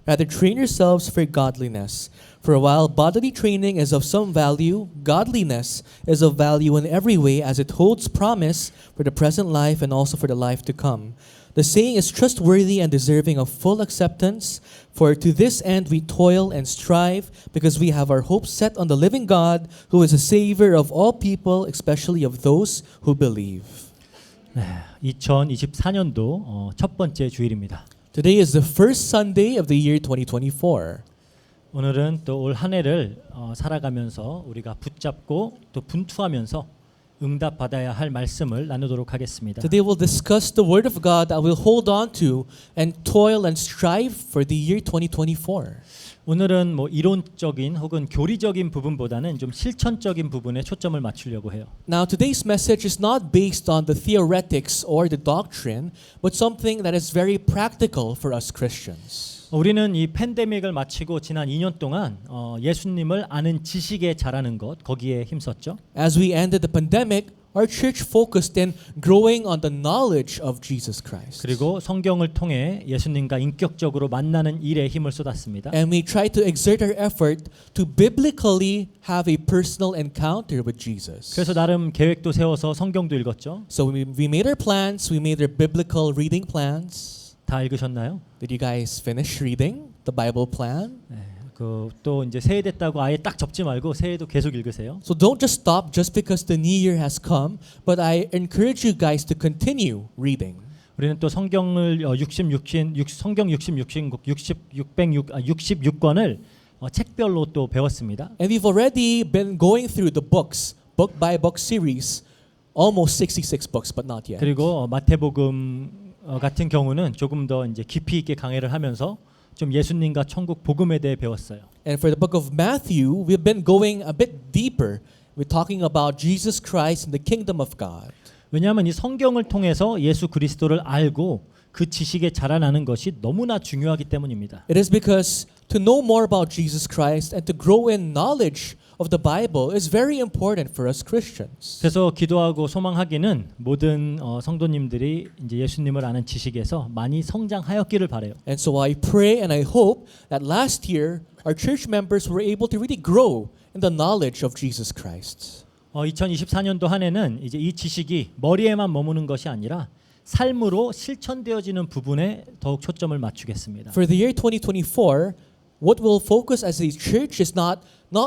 Rather, train yourselves for godliness. For while bodily training is of some value, godliness is of value in every way, as it holds promise for the present life and also for the life to come. The saying is trustworthy and deserving of full acceptance, for to this end we toil and strive, because we have our hopes set on the living God, who is a Savior of all people, especially of those who believe. 2024년도 첫 번째 주일입니다. Today is the first Sunday of the year 2024. 오늘은 또 올 한 해를 살아가면서 우리가 붙잡고 또 분투하면서 응답받아야 할 말씀을 나누도록 하겠습니다. Today we'll discuss the Word of God that we'll hold on to and toil and strive for the year 2024. 오늘은 뭐 이론적인 혹은 교리적인 부분보다는 좀 실천적인 부분에 초점을 맞추려고 해요. Now today's message is not based on the theoretics or the doctrine, but something that is very practical for us Christians. 우리는 이 팬데믹을 마치고 지난 2년 동안 예수님을 아는 지식에 자라는 것 거기에 힘썼죠. As we ended the pandemic, our church focused in growing on the knowledge of Jesus Christ. 그리고 성경을 통해 예수님과 인격적으로 만나는 일에 힘을 쏟았습니다. And we tried to exert our effort to biblically have a personal encounter with Jesus. 그래서 나름 계획도 세워서 성경도 읽었죠. So we made our plans, we made our biblical reading plans. 다 읽으셨나요? Did you guys finish reading the Bible plan? 네, 또 이제 새해 됐다고 아예 딱 접지 말고 새해도 계속 읽으세요. So don't just stop just because the new year has come, but I encourage you guys to continue reading. 우리는 또 성경을 66권을 책별로 또 배웠습니다. And we've already been going through the books, book by book series, almost 66 books, but not yet. 그리고 마태복음 같은 경우는 조금 더 이제 깊이 있게 강해를 하면서 좀 예수님과 천국 복음에 대해 배웠어요. And for the book of Matthew, we've been going a bit deeper. We're talking about Jesus Christ and the kingdom of God. 왜냐하면 이 성경을 통해서 예수 그리스도를 알고 그 지식에 자라나는 것이 너무나 중요하기 때문입니다. It is because to know more about Jesus Christ and to grow in knowledge of the Bible is very important for us Christians. 그래서 기도하고 소망하기는 모든 성도님들이 이제 예수님을 아는 지식에서 많이 성장하였기를 바래요. And so I pray and I hope that last year our church members were able to really grow in the knowledge of Jesus Christ. 2024년도 한 해는 이제 이 지식이 머리에만 머무는 것이 아니라 삶으로 실천되어지는 부분에 더욱 초점을 맞추겠습니다. For the year 2024, what we'll focus as a church is not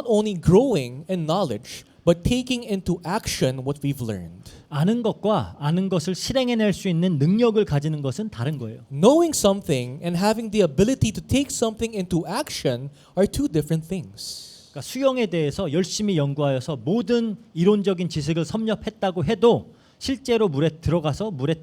only growing in knowledge, but taking into action what we've learned. 아는 것과 아는 것을 실행해낼 수 있는 능력을 가지는 것은 다른 거예요. Knowing something and having the ability to take something into action are two different things. 그러니까 수영에 대해서 열심히 연구하여서 모든 이론적인 지식을 섭렵했다고 해도 실제로 물에 들어가서 물에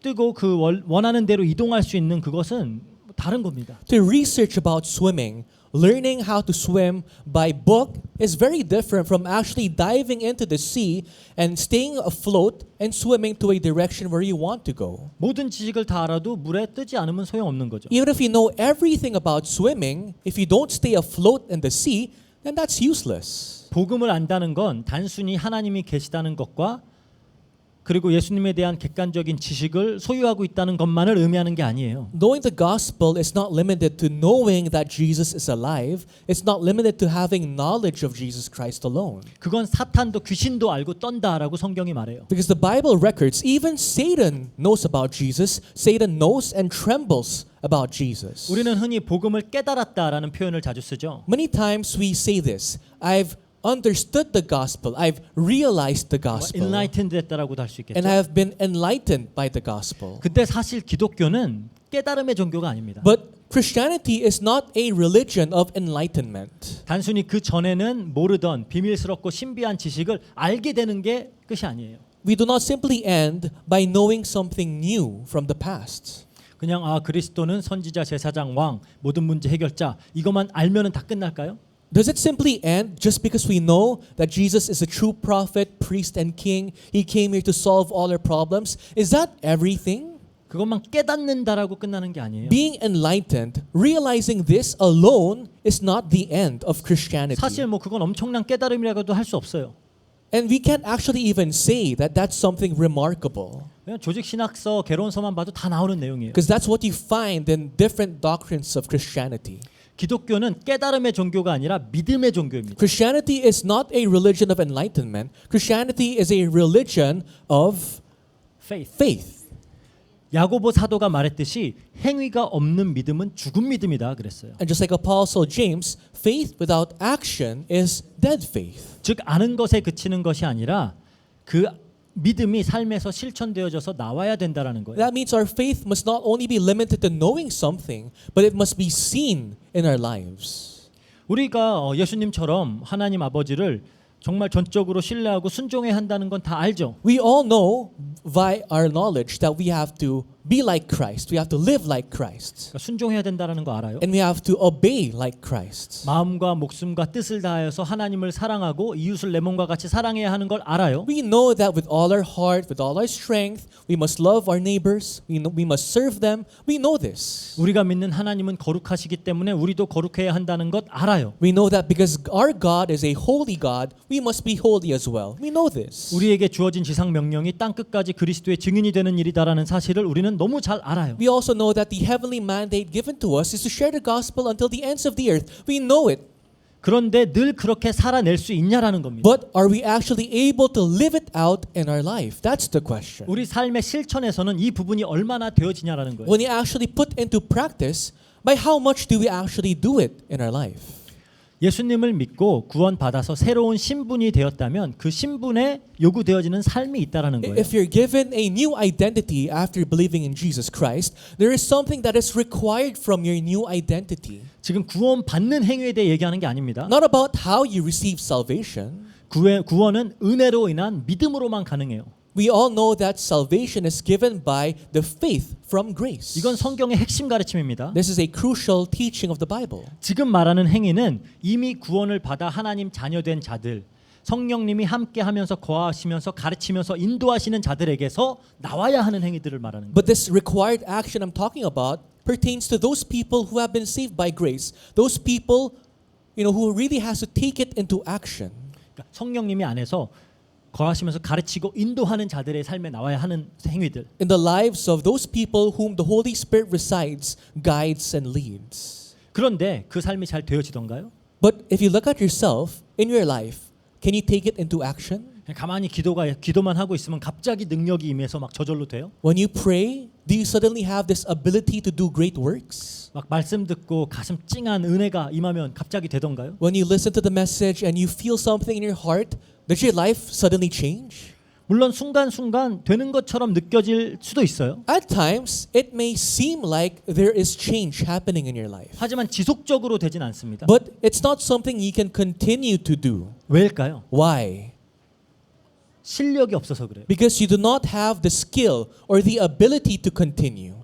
뜨고 그 원하는 대로 이동할 수 있는 그것은 다른 겁니다. To research about swimming, learning how to swim by book is very different from actually diving into the sea and staying afloat and swimming to a direction where you want to go. 모든 지식을 다 알아도 물에 뜨지 않으면 소용없는 거죠. Even if you know everything about swimming, if you don't stay afloat in the sea, then that's useless. 복음을 안다는 건 단순히 하나님이 계시다는 것과 그리고 예수님에 대한 객관적인 지식을 소유하고 있다는 것만을 의미하는 게 아니에요. Knowing the gospel is not limited to knowing that Jesus is alive. It's not limited to having knowledge of Jesus Christ alone. 그건 사탄도 귀신도 알고 떤다라고 성경이 말해요. Because the Bible records even Satan knows about Jesus. Satan knows and trembles about Jesus. 우리는 흔히 복음을 깨달았다라는 표현을 자주 쓰죠. Many times we say this. I've understood the gospel. I've realized the gospel. enlightened 됐다라고도 할 수 있겠죠. And I have been enlightened by the gospel. 근데 사실 기독교는 깨달음의 종교가 아닙니다. But Christianity is not a religion of enlightenment. 단순히 그 전에는 모르던 비밀스럽고 신비한 지식을 알게 되는 게 끝이 아니에요. We do not simply end by knowing something new from the past. 그냥 그리스도는 선지자, 제사장, 왕, 모든 문제 해결자 이것만 알면은 다 끝날까요? Does it simply end just because we know that Jesus is a true prophet, priest, and king? He came here to solve all our problems. Is that everything? 그것만 깨닫는다라고 끝나는 게 아니에요. Being enlightened, realizing this alone is not the end of Christianity. 사실 뭐 그건 엄청난 깨달음이라고도 할 수 없어요. And we can't actually even say that that's something remarkable. 그냥 조직 신학서, 개론서만 봐도 다 나오는 내용이에요. Because that's what you find in different doctrines of Christianity. 기독교는 깨달음의 종교가 아니라 믿음의 종교입니다. Christianity is not a religion of enlightenment. Christianity is a religion of Faith. faith. 야고보 사도가 말했듯이 행위가 없는 믿음은 죽은 믿음이다 그랬어요. And just like Apostle James, faith without action is dead faith. 즉 아는 것에 그치는 것이 아니라 그 믿음이 삶에서 실천되어져서 나와야 된다라는 거예요. That means our faith must not only be limited to knowing something, but it must be seen in our lives. 우리가 예수님처럼 하나님 아버지를 정말 전적으로 신뢰하고 순종해야 한다는 건 다 알죠. We all know by our knowledge that we have to be like Christ. We have to live like Christ. 그러니까 순종해야 된다는 거 알아요. And we have to obey like Christ. 마음과 목숨과 뜻을 다하여서 하나님을 사랑하고 이웃을 내 몸과 같이 사랑해야 하는 걸 알아요. We know that with all our heart, with all our strength, we must love our neighbors. We must serve them. We know this. 우리가 믿는 하나님은 거룩하시기 때문에 우리도 거룩해야 한다는 것 알아요. We know that because our God is a holy God, we must be holy as well. We know this. 우리에게 주어진 지상 명령이 땅 끝까지 그리스도의 증인이 되는 일이다라는 사실을 우리는 너무 잘 알아요. We also know that the heavenly mandate given to us is to share the gospel until the ends of the earth. We know it. 그런데 늘 그렇게 살아낼 수 있냐라는 겁니다. But are we actually able to live it out in our life? That's the question. 우리 삶의 실천에서는 이 부분이 얼마나 되어지냐라는 거예요. When you actually put into practice, by how much do we actually do it in our life? 예수님을 믿고 구원받아서 새로운 신분이 되었다면 그 신분에 요구되어지는 삶이 있다라는 거예요. If you're given a new identity after believing in Jesus Christ, there is something that is required from your new identity. 지금 구원받는 행위에 대해 얘기하는 게 아닙니다. Not about how you receive salvation. 구원은 은혜로 인한 믿음으로만 가능해요. We all know that salvation is given by the faith from grace. 이건 성경의 핵심 가르침입니다. This is a crucial teaching of the Bible. 지금 말하는 행위는 이미 구원을 받아 하나님 자녀된 자들, 성령님이 함께하면서 거하시면서 가르치면서 인도하시는 자들에게서 나와야 하는 행위들을 말하는 거예요. But this required action I'm talking about pertains to those people who have been saved by grace. Those people, who really has to take it into action. 그러니까 성령님이 안에서 거하시면서 가르치고 인도하는 자들의 삶에 나와야 하는 행위들. In the lives of those people whom the Holy Spirit resides, guides and leads. 그런데 그 삶이 잘 되어지던가요? But if you look at yourself in your life, can you take it into action? 그냥 가만히 기도만 하고 있으면 갑자기 능력이 임해서 막 저절로 돼요? When you pray, do you suddenly have this ability to do great works? 막 말씀 듣고 가슴 찡한 은혜가 임하면 갑자기 되던가요? When you listen to the message and you feel something in your heart, does your life suddenly change? 물론 순간순간 되는 것처럼 느껴질 수도 있어요. At times, it may seem like there is change happening in your life. 하지만 지속적으로 되진 않습니다. But it's not something you can continue to do. 왜일까요? Why? 실력이 없어서 그래요. Because you do not have the skill or the ability to continue.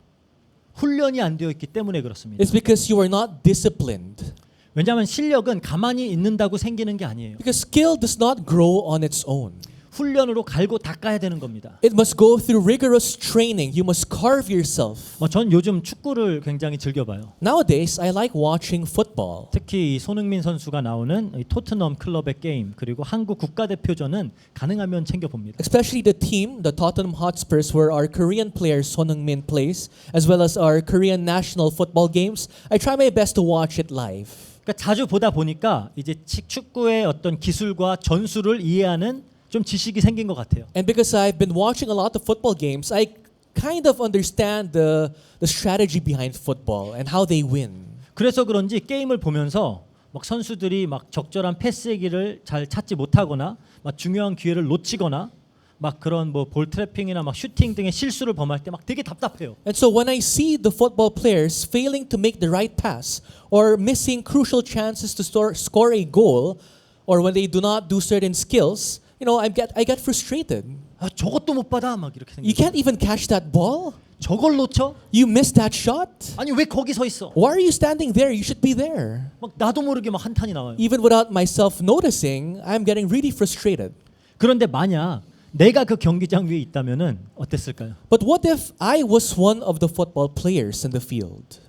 훈련이 안 되어 있기 때문에 그렇습니다. It's because you are not disciplined. 왜냐하면 실력은 가만히 있는다고 생기는 게 아니에요. Because skill does not grow on its own. 훈련으로 갈고 닦아야 되는 겁니다. It must go through rigorous training. You must carve yourself. 전 요즘 축구를 굉장히 즐겨봐요. Nowadays, I like watching football. 특히 이 손흥민 선수가 나오는 이 토트넘 클럽의 게임 그리고 한국 국가대표전은 가능하면 챙겨봅니다. Especially the team, the Tottenham Hotspurs, where our Korean player Son Heung-min plays, as well as our Korean national football games. I try my best to watch it live. 그러니까 자주 보다 보니까 이제 축구의 어떤 기술과 전술을 이해하는 좀 지식이 생긴 것 같아요. And because I've been watching a lot of football games, I kind of understand the strategy behind football and how they win. 그래서 그런지 게임을 보면서 막 선수들이 막 적절한 패스기를 잘 찾지 못하거나 막 중요한 기회를 놓치거나 막 그런 뭐 볼 트래핑이나 막 슈팅 등의 실수를 범할 때 막 되게 답답해요. And so when I see the football players failing to make the right pass or missing crucial chances to score a goal, or when they do not do certain skills, I get frustrated. 아, 저것도 못 받아 막 이렇게 You 생각해요. can't even catch that ball. 저걸 놓쳐? You missed that shot. 아니 왜 거기 서 있어? Why are you standing there? You should be there. 막 나도 모르게 막 한탄이 나와요. Even without myself noticing, I'm getting really frustrated. 그런데 만약 내가 그 경기장 위에 있다면은 어땠을까요? But what if I was one of the football players in the field?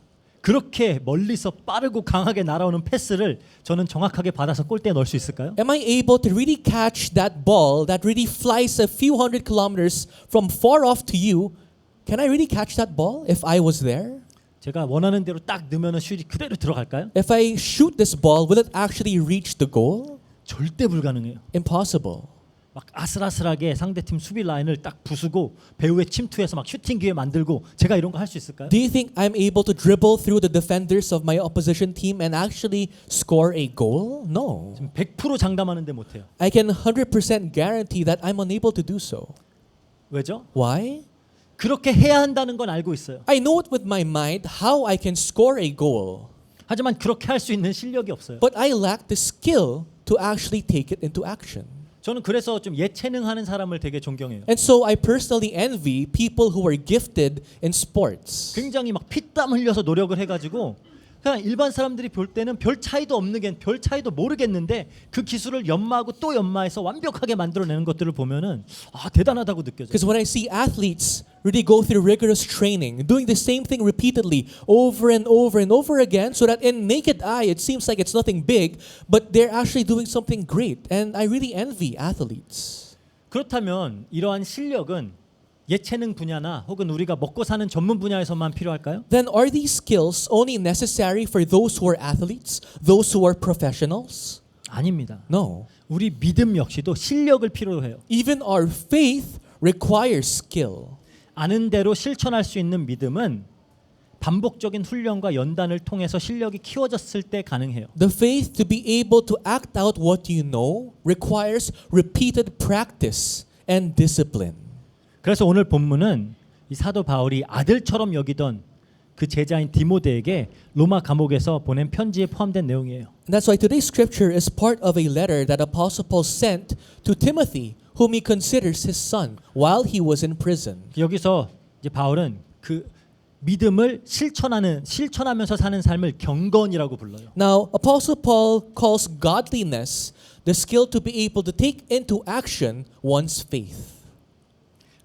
그렇게 멀리서 빠르고 강하게 날아오는 패스를 저는 정확하게 받아서 골대에 넣을 수 있을까요? Am I able to really catch that ball that really flies a few hundred kilometers from far off to you? Can I really catch that ball if I was there? 제가 원하는 대로 딱 넣으면 슛이 그대로 들어갈까요? If I shoot this ball, will it actually reach the goal? 절대 불가능해요. Impossible. 막 아슬아슬하게 상대팀 수비 라인을 딱 부수고 배우에 침투해서 막 슈팅 기회 만들고 제가 이런 거 할 수 있을까요? Do you think I'm able to dribble through the defenders of my opposition team and actually score a goal? No. 지금 100% 장담하는데 못해요. I can 100% guarantee that I'm unable to do so. 왜죠? Why? 그렇게 해야 한다는 건 알고 있어요. I know it with my mind how I can score a goal, 하지만 그렇게 할 수 있는 실력이 없어요. but I lack the skill to actually take it into action. 저는 그래서 좀 예체능하는 사람을 되게 존경해요. And so I personally envy people who are gifted in sports. 굉장히 막 피땀 흘려서 노력을 해가지고 그냥 일반 사람들이 볼 때는 별 차이도 없는 게 별 차이도 모르겠는데 그 기술을 연마하고 또 연마해서 완벽하게 만들어내는 것들을 보면은 아 대단하다고 느껴져요. Because when I see athletes really go through rigorous training, doing the same thing repeatedly over and over and over again, so that in naked eye it seems like it's nothing big, but they're actually doing something great. And I really envy athletes. 그렇다면 이러한 실력은 예체능 분야나 혹은 우리가 먹고 사는 전문 분야에서만 필요할까요? Then are these skills only necessary for those who are athletes, those who are professionals? 아닙니다. No. 우리 믿음 역시도 실력을 필요로 해요. Even our faith requires skill. 아는 대로 실천할 수 있는 믿음은 반복적인 훈련과 연단을 통해서 실력이 키워졌을 때 가능해요. The faith to be able to act out what you know requires repeated practice and discipline. 그래서 오늘 본문은 이 사도 바울이 아들처럼 여기던 그 제자인 디모데에게 로마 감옥에서 보낸 편지에 포함된 내용이에요. And that's why today's scripture is part of a letter that Apostle Paul sent to Timothy, whom he considers his son, while he was in prison. 여기서 이제 바울은 그 믿음을 실천하면서 사는 삶을 경건이라고 불러요. Now, Apostle Paul calls godliness the skill to be able to take into action one's faith.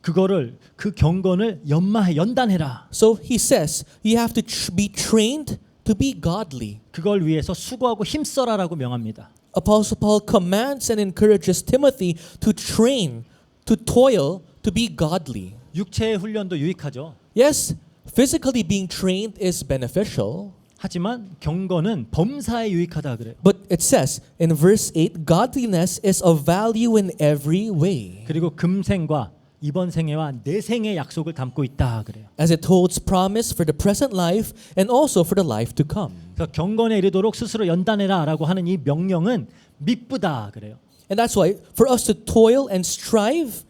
그거를 그 경건을 연단해라. So he says you have to be trained to be godly. 그걸 위해서 수고하고 힘써라라고 명합니다. Apostle Paul commands and encourages Timothy to train, to toil, to be godly. 육체의 훈련도 유익하죠. Yes, physically being trained is beneficial. 하지만 경건은 범사에 유익하다 그래요. But it says in verse 8, godliness is of value in every way. 그리고 금생과 이번 생애와 내 생의 약속을 담고 있다 그래요. As it holds promise for the present life and also for the life to come. 그래서 경건에 이르도록 스스로 연단해라라고 하는 이 명령은 미쁘다 그래요. And that's why for us to toil and strive,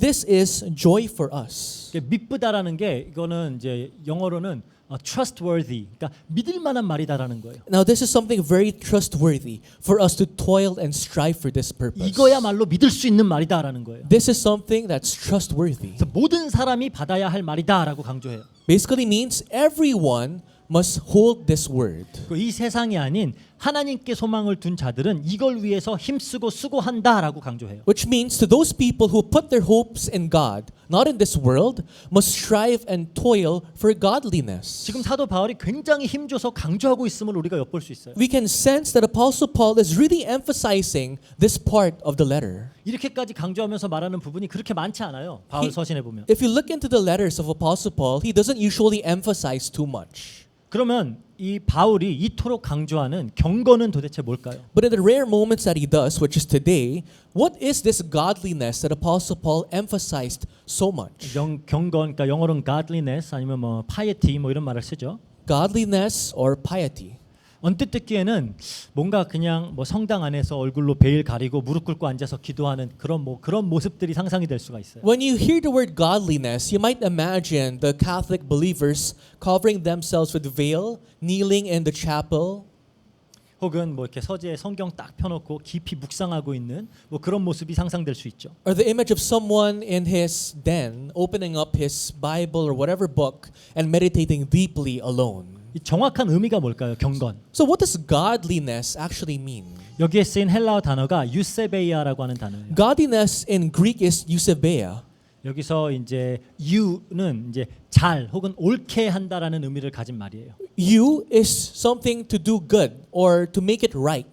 this is joy for us. 미쁘다라는 게 이거는 이제 영어로는 trustworthy, 그러니까 믿을 만한 말이다라는 거예요. Now this is something very trustworthy for us to toil and strive for this purpose. 이거야말로 믿을 수 있는 말이다라는 거예요. This is something that's trustworthy. 그래서 모든 사람이 받아야 할 말이다라고 강조해요. Basically means everyone must hold this word. 이 세상이 아닌 하나님께 소망을 둔 자들은 이걸 위해서 힘쓰고 수고한다라고 강조해요. Which means to those people who put their hopes in God, not in this world, must strive and toil for godliness. 지금 사도 바울이 굉장히 힘줘서 강조하고 있음을 우리가 엿볼 수 있어요. We can sense that Apostle Paul is really emphasizing this part of the letter. 이렇게까지 강조하면서 말하는 부분이 그렇게 많지 않아요. 바울 서신에 보면. If you look into the letters of Apostle Paul, he doesn't usually emphasize too much. 그러면 이 바울이 이토록 강조하는 경건은 도대체 뭘까요? But in the rare moments that he does, which is today, what is this godliness that Apostle Paul emphasized so much? 경건, 그러니까 영어로는 godliness 아니면 뭐 piety 뭐 이런 말을 쓰죠. Godliness or piety. 언뜻 듣기에는 뭔가 그냥 뭐 성당 안에서 얼굴로 베일 가리고 무릎 꿇고 앉아서 기도하는 그런 모습들이 상상이 될 수가 있어요. When you hear the word godliness, you might imagine the Catholic believers covering themselves with veil, kneeling in the chapel. 혹은 뭐 이렇게 서재에 성경 딱 펴놓고 깊이 묵상하고 있는 뭐 그런 모습이 상상될 수 있죠. Or the image of someone in his den opening up his Bible or whatever book and meditating deeply alone. 이 정확한 의미가 뭘까요? 경건. So what does godliness actually mean? 여기에 쓰인 헬라어 단어가 유세베이아라고 하는 단어예요. Godliness in Greek is eusebeia. 여기서 이제 you는 이제 잘 혹은 옳게 한다라는 의미를 가진 말이에요. You is something to do good or to make it right.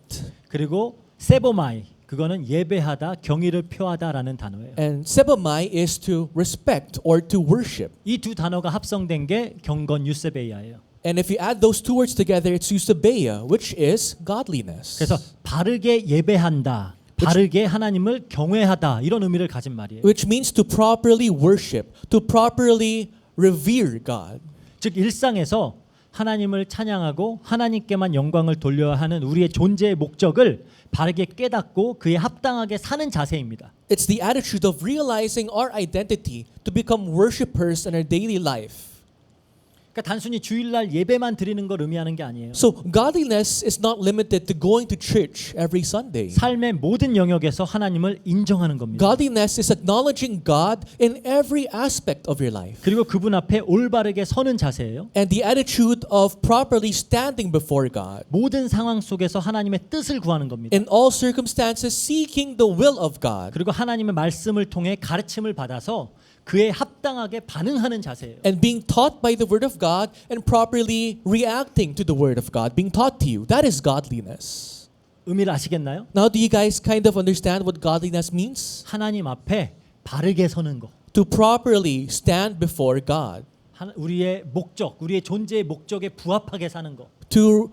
그리고 세보마이 그거는 예배하다, 경의를 표하다라는 단어예요. And sebamai is to respect or to worship. 이 두 단어가 합성된 게 경건 유세베이아예요. And if you add those two words together, it's eusebeia, which is godliness. 그래서 바르게 예배한다, 바르게 하나님을 경외하다 이런 의미를 가진 말이에요. Which means to properly worship, to properly revere God. 즉 일상에서 하나님을 찬양하고 하나님께만 영광을 돌려야 하는 우리의 존재의 목적을 바르게 깨닫고 그에 합당하게 사는 자세입니다. It's the attitude of realizing our identity to become worshipers in our daily life. 그러니까 단순히 주일날 예배만 드리는 걸 의미하는 게 아니에요. So godliness is not limited to going to church every Sunday. 삶의 모든 영역에서 하나님을 인정하는 겁니다. Godliness is acknowledging God in every aspect of your life. 그리고 그분 앞에 올바르게 서는 자세예요. And the attitude of properly standing before God. 모든 상황 속에서 하나님의 뜻을 구하는 겁니다. In all circumstances seeking the will of God. 그리고 하나님의 말씀을 통해 가르침을 받아서 그에 합당하게 반응하는 자세예요. And being taught by the word of God and properly reacting to the word of God being taught to you. That is godliness. 의미를 아시겠나요? Now do you guys kind of understand what godliness means? 하나님 앞에 바르게 서는 거. To properly stand before God. 우리의 목적, 우리의 존재의 목적에 부합하게 사는 거. To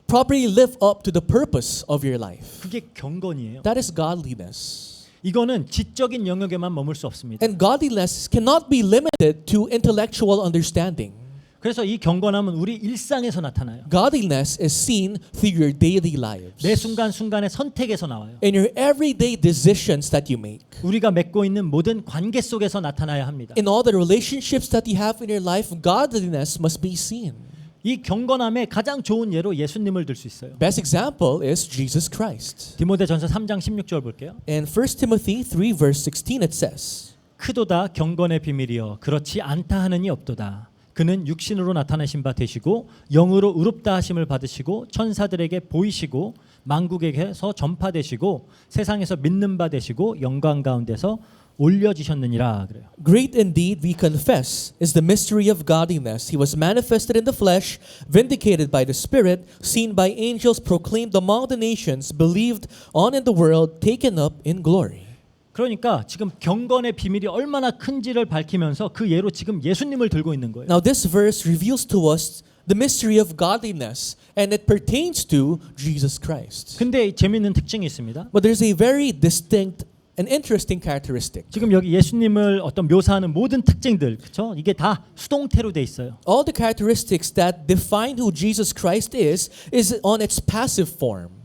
properly live up to the purpose of your life. 그게 경건이에요. That is godliness. 이거는 지적인 영역에만 머물 수 없습니다. And godliness cannot be limited to intellectual understanding. 그래서 이 경건함은 우리 일상에서 나타나요. Godliness is seen through your daily lives. 매 순간순간의 선택에서 나와요. In your everyday decisions that you make. 우리가 맺고 있는 모든 관계 속에서 나타나야 합니다. In all the relationships that you have in your life, godliness must be seen. 이 경건함의 가장 좋은 예로 예수님을 들 수 있어요. Best example is Jesus Christ. 디모데전서 3장 16절 볼게요. In 1 Timothy 3 verse 16 it says, 크도다 경건의 비밀이여 그렇지 않다 하느니 없도다. 그는 육신으로 나타나신 바 되시고 영으로 의롭다 하심을 받으시고 천사들에게 보이시고 만국에게서 전파되시고 세상에서 믿는 바 되시고 영광 가운데서 올려지셨느니라 그래요. Great indeed, we confess, is the mystery of godliness. He was manifested in the flesh, vindicated by the Spirit, seen by angels, proclaimed among the nations, believed on in the world, taken up in glory. 그러니까 지금 경건의 비밀이 얼마나 큰지를 밝히면서 그 예로 지금 예수님을 들고 있는 거예요. Now this verse reveals to us the mystery of godliness, and it pertains to Jesus Christ. 근데 재미있는 특징이 있습니다. But there's a very distinct an interesting characteristic. 지금 여기 예수님을 어떤 묘사하는 모든 특징들, 그렇죠? 이게 다 수동태로 돼 있어요. All the characteristics that define who Jesus Christ is on its passive form.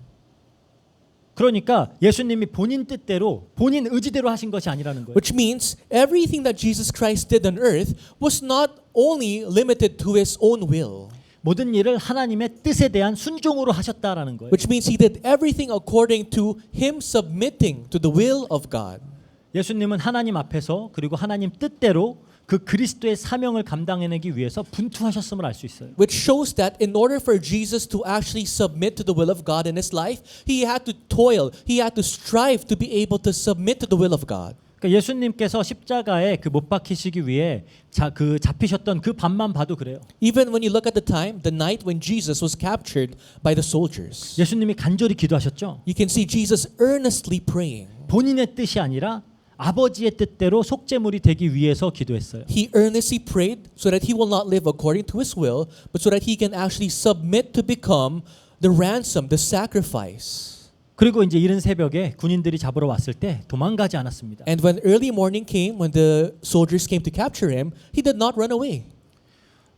그러니까 예수님이 본인 뜻대로, 본인 의지대로 하신 것이 아니라는 거예요. Which means everything that Jesus Christ did on earth was not only limited to his own will. 모든 일을 하나님의 뜻에 대한 순종으로 하셨다라는 거예요. Which means he did everything according to him submitting to the will of God. 예수님은 하나님 앞에서 그리고 하나님 뜻대로 그 그리스도의 사명을 감당해내기 위해서 분투하셨음을 알 수 있어요. Which shows that in order for Jesus to actually submit to the will of God in his life, he had to toil, he had to strive to be able to submit to the will of God. 그러니까 예수님께서 십자가에 그 못 박히시기 위해 그 잡히셨던 그 밤만 봐도 그래요. Even when you look at the time, the night when Jesus was captured by the soldiers, 예수님이 간절히 기도하셨죠. you can see Jesus earnestly praying. 본인의 뜻이 아니라 아버지의 뜻대로 속죄물이 되기 위해서 기도했어요. He earnestly prayed so that he will not live according to his will, but so that he can actually submit to become the ransom, the sacrifice. 그리고 이제 이른 새벽에 군인들이 잡으러 왔을 때 도망가지 않았습니다. And when early morning came, when the soldiers came to capture him, he did not run away.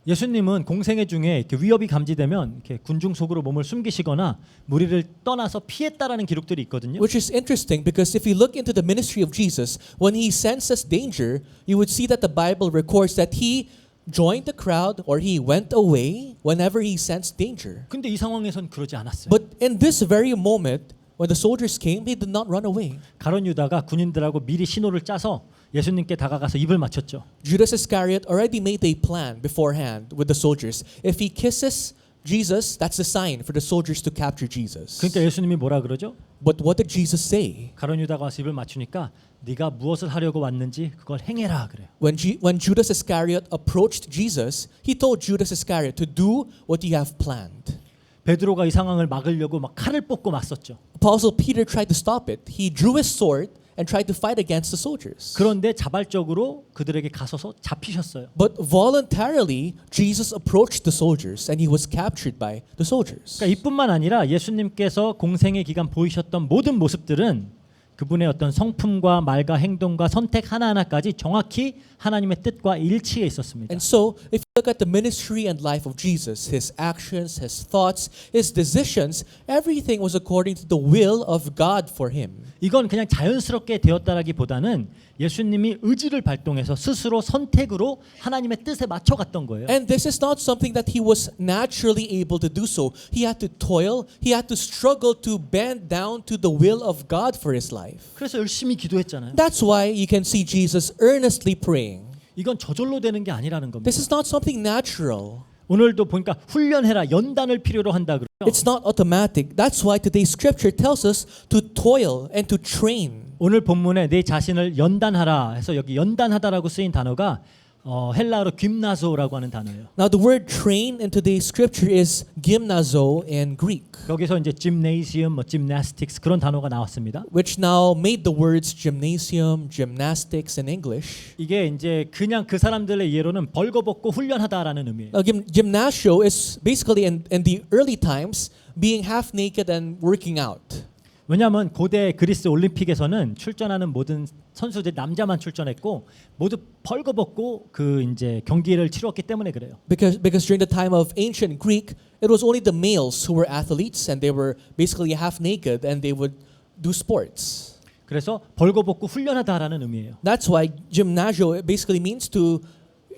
예수님은 공생애 중에 이렇게 위협이 감지되면 이렇게 군중 속으로 몸을 숨기시거나 무리를 떠나서 피했다라는 기록들이 있거든요. Which is interesting because if you look into the ministry of Jesus, when he senses danger, you would see that the Bible records that he joined the crowd or he went away whenever he sensed danger. 근데 이 상황에선 그러지 않았어요. But in this very moment, when the soldiers came, he did not run away. 가룟 유다가 군인들하고 미리 신호를 짜서 예수님께 다가가서 입을 맞췄죠. Judas Iscariot already made a plan beforehand with the soldiers. If he kisses Jesus, that's the sign for the soldiers to capture Jesus. 그러니까 예수님이 뭐라 그러죠? But what did Jesus say? 가룟 유다가 와서 입을 맞추니까 네가 무엇을 하려고 왔는지 그걸 행해라 그래요. When Judas Iscariot approached Jesus, he told Judas Iscariot to do what you have planned. 베드로가 이 상황을 막으려고 막 칼을 뽑고 맞섰죠. Apostle Peter tried to stop it. He drew his sword and tried to fight against the soldiers. 그런데 자발적으로 그들에게 가서서 잡히셨어요. But voluntarily, Jesus approached the soldiers and he was captured by the soldiers. 그러니까 이뿐만 아니라 예수님께서 공생의 기간 보이셨던 모든 모습들은 그분의 어떤 성품과 말과 행동과 선택 하나하나까지 정확히 하나님의 뜻과 일치해 있었습니다. And so, if you look at the ministry and life of Jesus, his actions, his thoughts, his decisions, everything was according to the will of God for him. 이건 그냥 자연스럽게 되었다라기보다는 예수님이 의지를 발동해서 스스로 선택으로 하나님의 뜻에 맞춰갔던 거예요. And this is not something that he was naturally able to do so. He had to toil, he had to struggle to bend down to the will of God for his life. 그래서 열심히 기도했잖아요. That's why you can see Jesus earnestly praying. 이건 저절로 되는 게 아니라는 겁니다. This is not something natural. 오늘도 보니까 훈련해라, 연단을 필요로 한다 그래요. It's not automatic. That's why today's scripture tells us to toil and to train. 오늘 본문에 내 자신을 연단하라 해서 여기 연단하다라고 쓰인 단어가 헬라어로 gymnazo라고 하는 단어예요. Now the word train in today's scripture is gymnazo in Greek, 여기서 이제 gymnasium, gymnastics 그런 단어가 나왔습니다. which now made the words gymnasium, gymnastics in English. 이게 이제 그냥 그 사람들의 이해로는 벌거벗고 훈련하다라는 의미예요. Now, gymnasio is basically in the early times being half naked and working out. 왜냐하면 고대 그리스 올림픽에서는 출전하는 모든 선수들 남자만 출전했고 모두 벌거벗고 그 이제 경기를 치렀기 때문에 그래요. Because during the time of ancient Greek, it was only the males who were athletes and they were basically half naked and they would do sports. 그래서 벌거벗고 훈련하다라는 의미예요. That's why gymnasio basically means to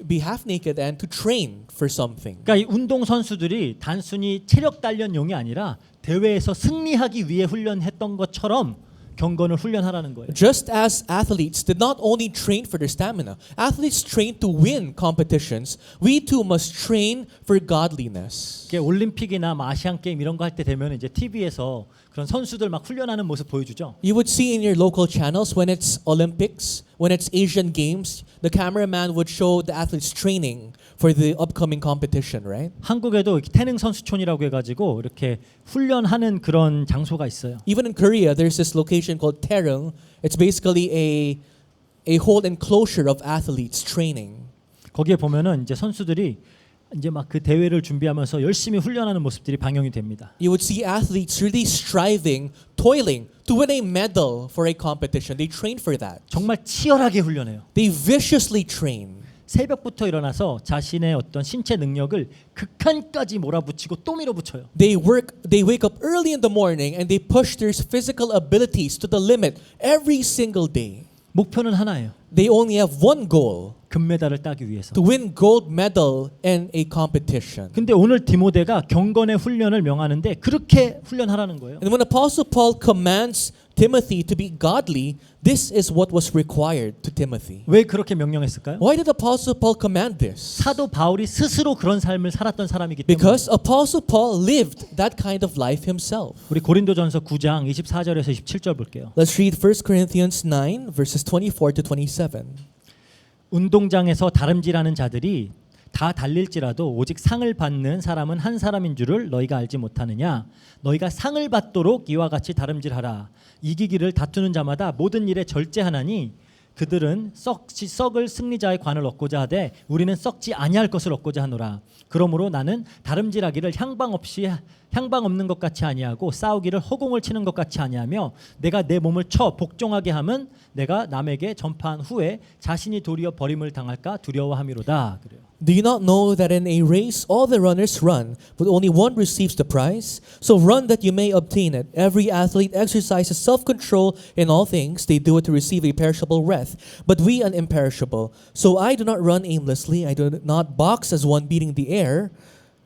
be half naked and to train for something. 그러니까 이 운동 선수들이 단순히 체력 단련용이 아니라 대회에서 승리하기 위해 훈련했던 것처럼 경건을 훈련하라는 거예요. Just as athletes did not only train for their stamina, athletes train to win competitions. We too must train for godliness. 이게 올림픽이나 아시안 게임 이런 거 할 때 되면 이제 TV에서 그런 선수들 막 훈련하는 모습 보여주죠. You would see in your local channels when it's Olympics, when it's Asian Games, the cameraman would show the athletes training for the upcoming competition, right? 한국에도 태릉 선수촌이라고 해가지고 이렇게 훈련하는 그런 장소가 있어요. Even in Korea, there's this location called Taereung. It's basically a whole enclosure of athletes training. 거기에 보면은 이제 선수들이 이제 막 그 대회를 준비하면서 열심히 훈련하는 모습들이 방영이 됩니다. You would see athletes really striving, toiling to win a medal for a competition. They train for that. 정말 치열하게 훈련해요. They viciously train. 새벽부터 일어나서 자신의 어떤 신체 능력을 극한까지 몰아붙이고 또 밀어붙여요. They wake up early in the morning and they push their physical abilities to the limit every single day. 목표는 하나예요. They only have one goal, 금메달을 따기 위해서. to win gold medal in a competition. 근데 오늘 디모데가 경건의 훈련을 명하는데 그렇게 훈련하라는 거예요. And when Apostle Paul commands Timothy to be godly, this is what was required to Timothy. 왜 그렇게 명령했을까요? Why did Apostle Paul command this? 사도 바울이 스스로 그런 삶을 살았던 사람이기 때문에. Because Apostle Paul lived that kind of life himself. 우리 고린도전서 9장 24절에서 27절 볼게요. Let's read 1 Corinthians 9 verses 24 to 27. 운동장에서 다름질하는 자들이 다 달릴지라도 오직 상을 받는 사람은 한 사람인 줄을 너희가 알지 못하느냐? 너희가 상을 받도록 이와 같이 다름질하라. 이기기를 다투는 자마다 모든 일에 절제하나니 그들은 썩을 승리자의 관을 얻고자 하되 우리는 썩지 아니할 것을 얻고자 하노라. 그러므로 나는 다름질하기를 향방 없는 것 같이 아니하고 싸우기를 허공을 치는 것 같이 아니하며 내가 내 몸을 쳐 복종하게 함은 내가 남에게 전파한 후에 자신이 도리어 버림을 당할까 두려워함이로다. 그래요. Do you not know that in a race all the runners run, but only one receives the prize? So run that you may obtain it. Every athlete exercises self-control in all things. They do it to receive a perishable wreath, but we an imperishable. So I do not run aimlessly. I do not box as one beating the air,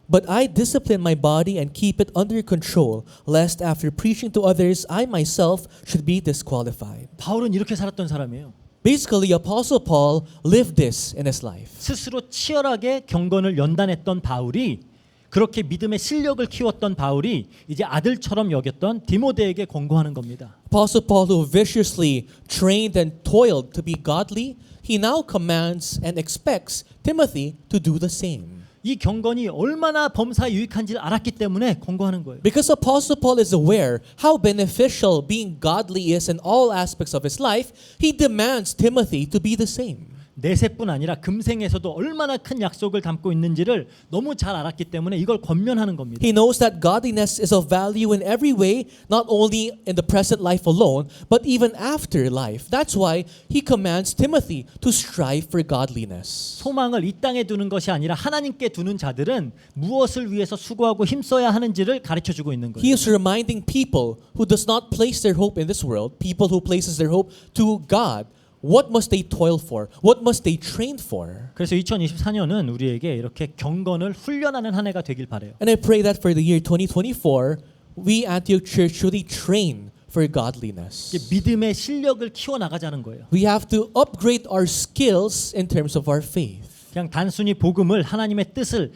but I discipline my body and keep it under control, lest after preaching to others, I myself should be disqualified. 바울은 이렇게 살았던 사람이에요. Basically, Apostle Paul lived this in his life. 스스로 치열하게 경건을 연단했던 바울이 그렇게 믿음의 실력을 키웠던 바울이 이제 아들처럼 여겼던 디모데에게 권고하는 겁니다. Apostle Paul, who viciously trained and toiled to be godly, he now commands and expects Timothy to do the same. 이 경건이 얼마나 범사에 유익한지를 알았기 때문에 권고하는 거예요. Because Apostle Paul is aware how beneficial being godly is in all aspects of his life, he demands Timothy to be the same. 내세뿐 아니라 금생에서도 얼마나 큰 약속을 담고 있는지를 너무 잘 알았기 때문에 이걸 권면하는 겁니다. He knows that godliness is of value in every way, not only in the present life alone, but even after life. That's why he commands Timothy to strive for godliness. 소망을 이 땅에 두는 것이 아니라 하나님께 두는 자들은 무엇을 위해서 수고하고 힘써야 하는지를 가르쳐 주고 있는 거예요. He is reminding people who does not place their hope in this world, people who places their hope to God, what must they toil for? What must they train for? 그래서 2024년은 우리에게 이렇게 경건을 훈련하는 한 해가 되길 바래요. And I pray that for the year 2024, we Antioch Church really train for godliness. 이게 믿음의 실력을 키워 나가자는 거예요. We have to upgrade our skills in terms of our faith. 그냥 단순히 복음을 하나님의 뜻을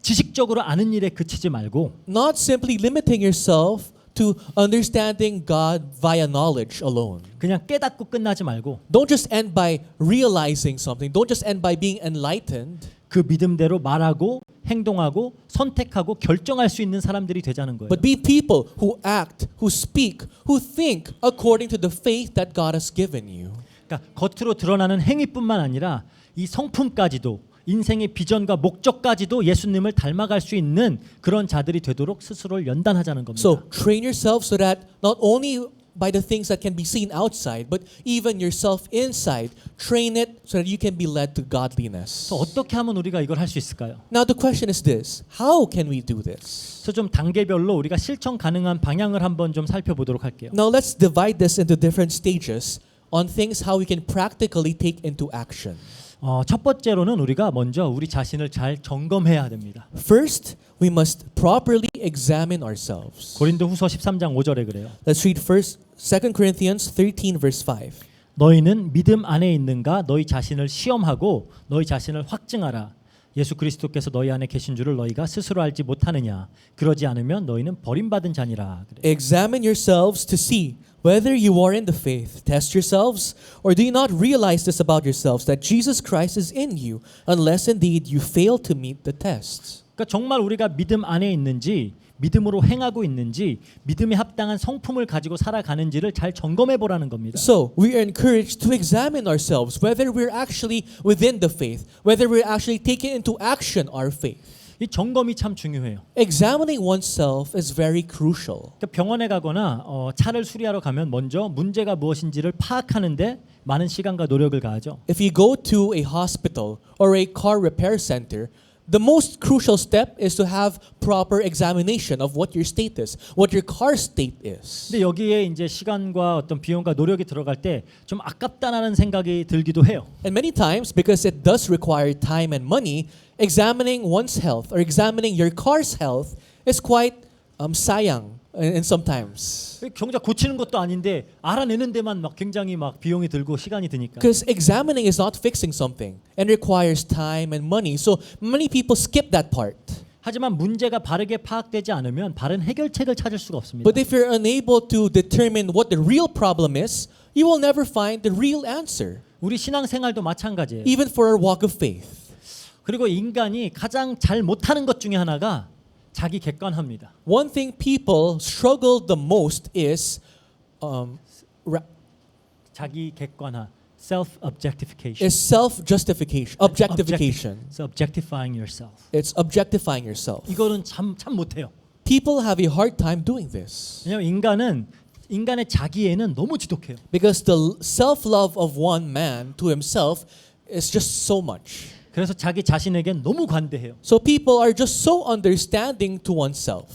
지식적으로 아는 일에 그치지 말고 Not simply limiting yourself to understanding God via knowledge alone. 그냥 깨닫고 끝나지 말고 Don't just end by realizing something. Don't just end by being enlightened. 그 믿음대로 말하고 행동하고 선택하고 결정할 수 있는 사람들이 되자는 거예요. But be people who act, who speak, who think according to the faith that God has given you. 그러니까 겉으로 드러나는 행위뿐만 아니라 이 성품까지도 인생의 비전과 목적까지도 예수님을 닮아갈 수 있는 그런 자들이 되도록 스스로를 연단하자는 겁니다. So train yourself so that not only by the things that can be seen outside, but even yourself inside, train it so that you can be led to godliness. 그래서 어떻게 하면 우리가 이걸 할 수 있을까요? Now the question is this: how can we do this? 그래서 좀 단계별로 우리가 실천 가능한 방향을 한번 좀 살펴보도록 할게요. Now let's divide this into different stages on things how we can practically take into action. 첫 번째로는 우리가 먼저 우리 자신을 잘 점검해야 됩니다. First, we must properly examine ourselves. 고린도후서 13장 5절에 그래요. Let's read first 2 Corinthians 13 verse 5. 너희는 믿음 안에 있는가 너희 자신을 시험하고 너희 자신을 확증하라. 예수 그리스도께서 너희 안에 계신 줄을 너희가 스스로 알지 못하느냐. 그러지 않으면 너희는 버림받은 자니라. 그래요. Examine yourselves to see whether you are in the faith. Test yourselves, or do you not realize this about yourselves, that Jesus Christ is in you, unless indeed you fail to meet the tests. 그러니까 정말 우리가 믿음 안에 있는지 믿음으로 행하고 있는지 믿음에 합당한 성품을 가지고 살아가는지를 잘 점검해 보라는 겁니다. So we are encouraged to examine ourselves whether we're actually within the faith, whether we're actually taking into action our faith. 이 점검이 참 중요해요. Examining oneself is very crucial. 그러니까 병원에 가거나 차를 수리하러 가면 먼저 문제가 무엇인지를 파악하는데 많은 시간과 노력을 가하죠. If you go to a hospital or a car repair center, the most crucial step is to have proper examination of what your state is, what your car state is. 근데 여기에 이제 시간과 어떤 비용과 노력이 들어갈 때 좀 아깝다라는 생각이 들기도 해요. And many times, because it does require time and money, examining one's health or examining your car's health is quite sayang and sometimes. 경작 고치는 것도 아닌데 알아내는 데만 막 굉장히 막 비용이 들고 시간이 드니까. Because examining is not fixing something and requires time and money. So many people skip that part. 하지만 문제가 바르게 파악되지 않으면 바른 해결책을 찾을 수가 없습니다. But if you're unable to determine what the real problem is, you will never find the real answer. 우리 신앙생활도 마찬가지예요. Even for our walk of faith. 그리고 인간이 가장 잘 못하는 것 중에 하나가 자기 객관합니다. One thing people struggle the most is 자기 객관화, self-objectification. is self-justification, objectification. So objectifying yourself. It's objectifying yourself. 이거는 참 못해요. People have a hard time doing this 왜냐하면 인간의 자기애는 너무 지독해요. because the self-love of one man to himself is just so much. 그래서 자기 자신에겐 너무 관대해요. So people are just so understanding to oneself.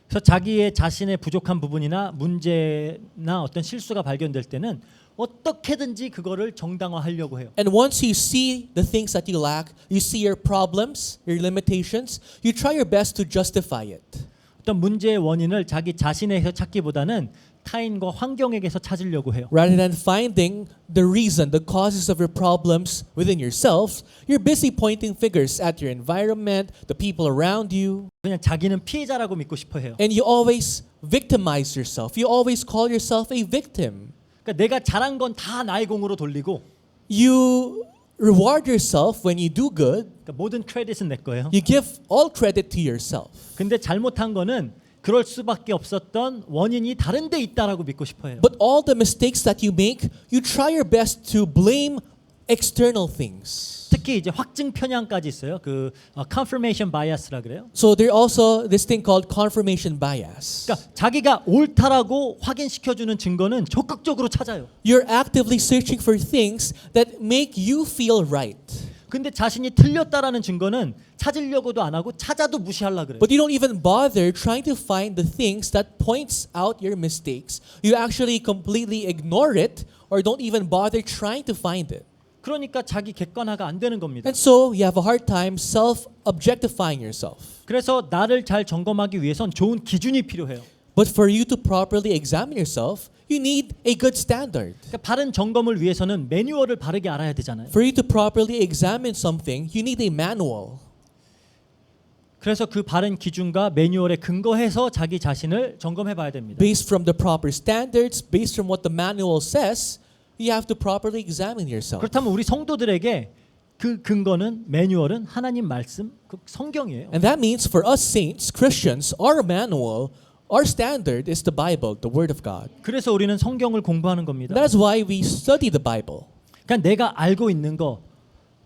그래서 자기의 자신의 부족한 부분이나 문제나 어떤 실수가 발견될 때는 어떻게든지 그거를 정당화하려고 해요. And once you see the things that you lack, you see your problems, your limitations, you try your best to justify it. 어떤 문제의 원인을 자기 자신에서 찾기보다는 타인과 환경에게서 찾으려고 해요. Rather than finding the reason, the causes of your problems within yourselves, you're busy pointing fingers at your environment, the people around you, 그냥 자기는 피해자라고 믿고 싶어 해요. and you always victimize yourself. You always call yourself a victim. 그러니까 내가 잘한 건 다 나의 공으로 돌리고 You reward yourself when you do good. 그러니까 모든 크레딧은 내 거예요. You give all credit to yourself. 근데 잘못한 거는 그럴 수밖에 없었던 원인이 다른 데 있다라고 믿고 싶어 해요. But all the mistakes that you make, you try your best to blame external things. 특히 이제 확증 편향까지 있어요. 그 confirmation bias라 그래요. So there's also this thing called confirmation bias. 그러니까 자기가 옳다라고 확인시켜 주는 증거는 적극적으로 찾아요. You're actively searching for things that make you feel right. 근데 자신이 틀렸다라는 증거는 찾으려고도 안 하고 찾아도 무시하려 그래요. But you don't even bother trying to find the things that points out your mistakes. You actually completely ignore it or don't even bother trying to find it. 그러니까 자기 객관화가 안 되는 겁니다. And so you have a hard time self-objectifying yourself. 그래서 나를 잘 점검하기 위해선 좋은 기준이 필요해요. But for you to properly examine yourself, you need a good standard. 그러니까 바른 점검을 위해서는 매뉴얼을 바르게 알아야 되잖아요. For you to properly examine something, you need a manual. 그래서 그 바른 기준과 매뉴얼에 근거해서 자기 자신을 점검해 봐야 됩니다. Based from the proper standards, based from what the manual says, you have to properly examine yourself. 그렇다면 우리 성도들에게 그 근거는 매뉴얼은 하나님 말씀, 그 성경이에요. And that means for us saints, Christians, our manual, our standard is the Bible, the Word of God. 그래서 우리는 성경을 공부하는 겁니다. That's why we study the Bible. 그러니까 내가 알고 있는 거,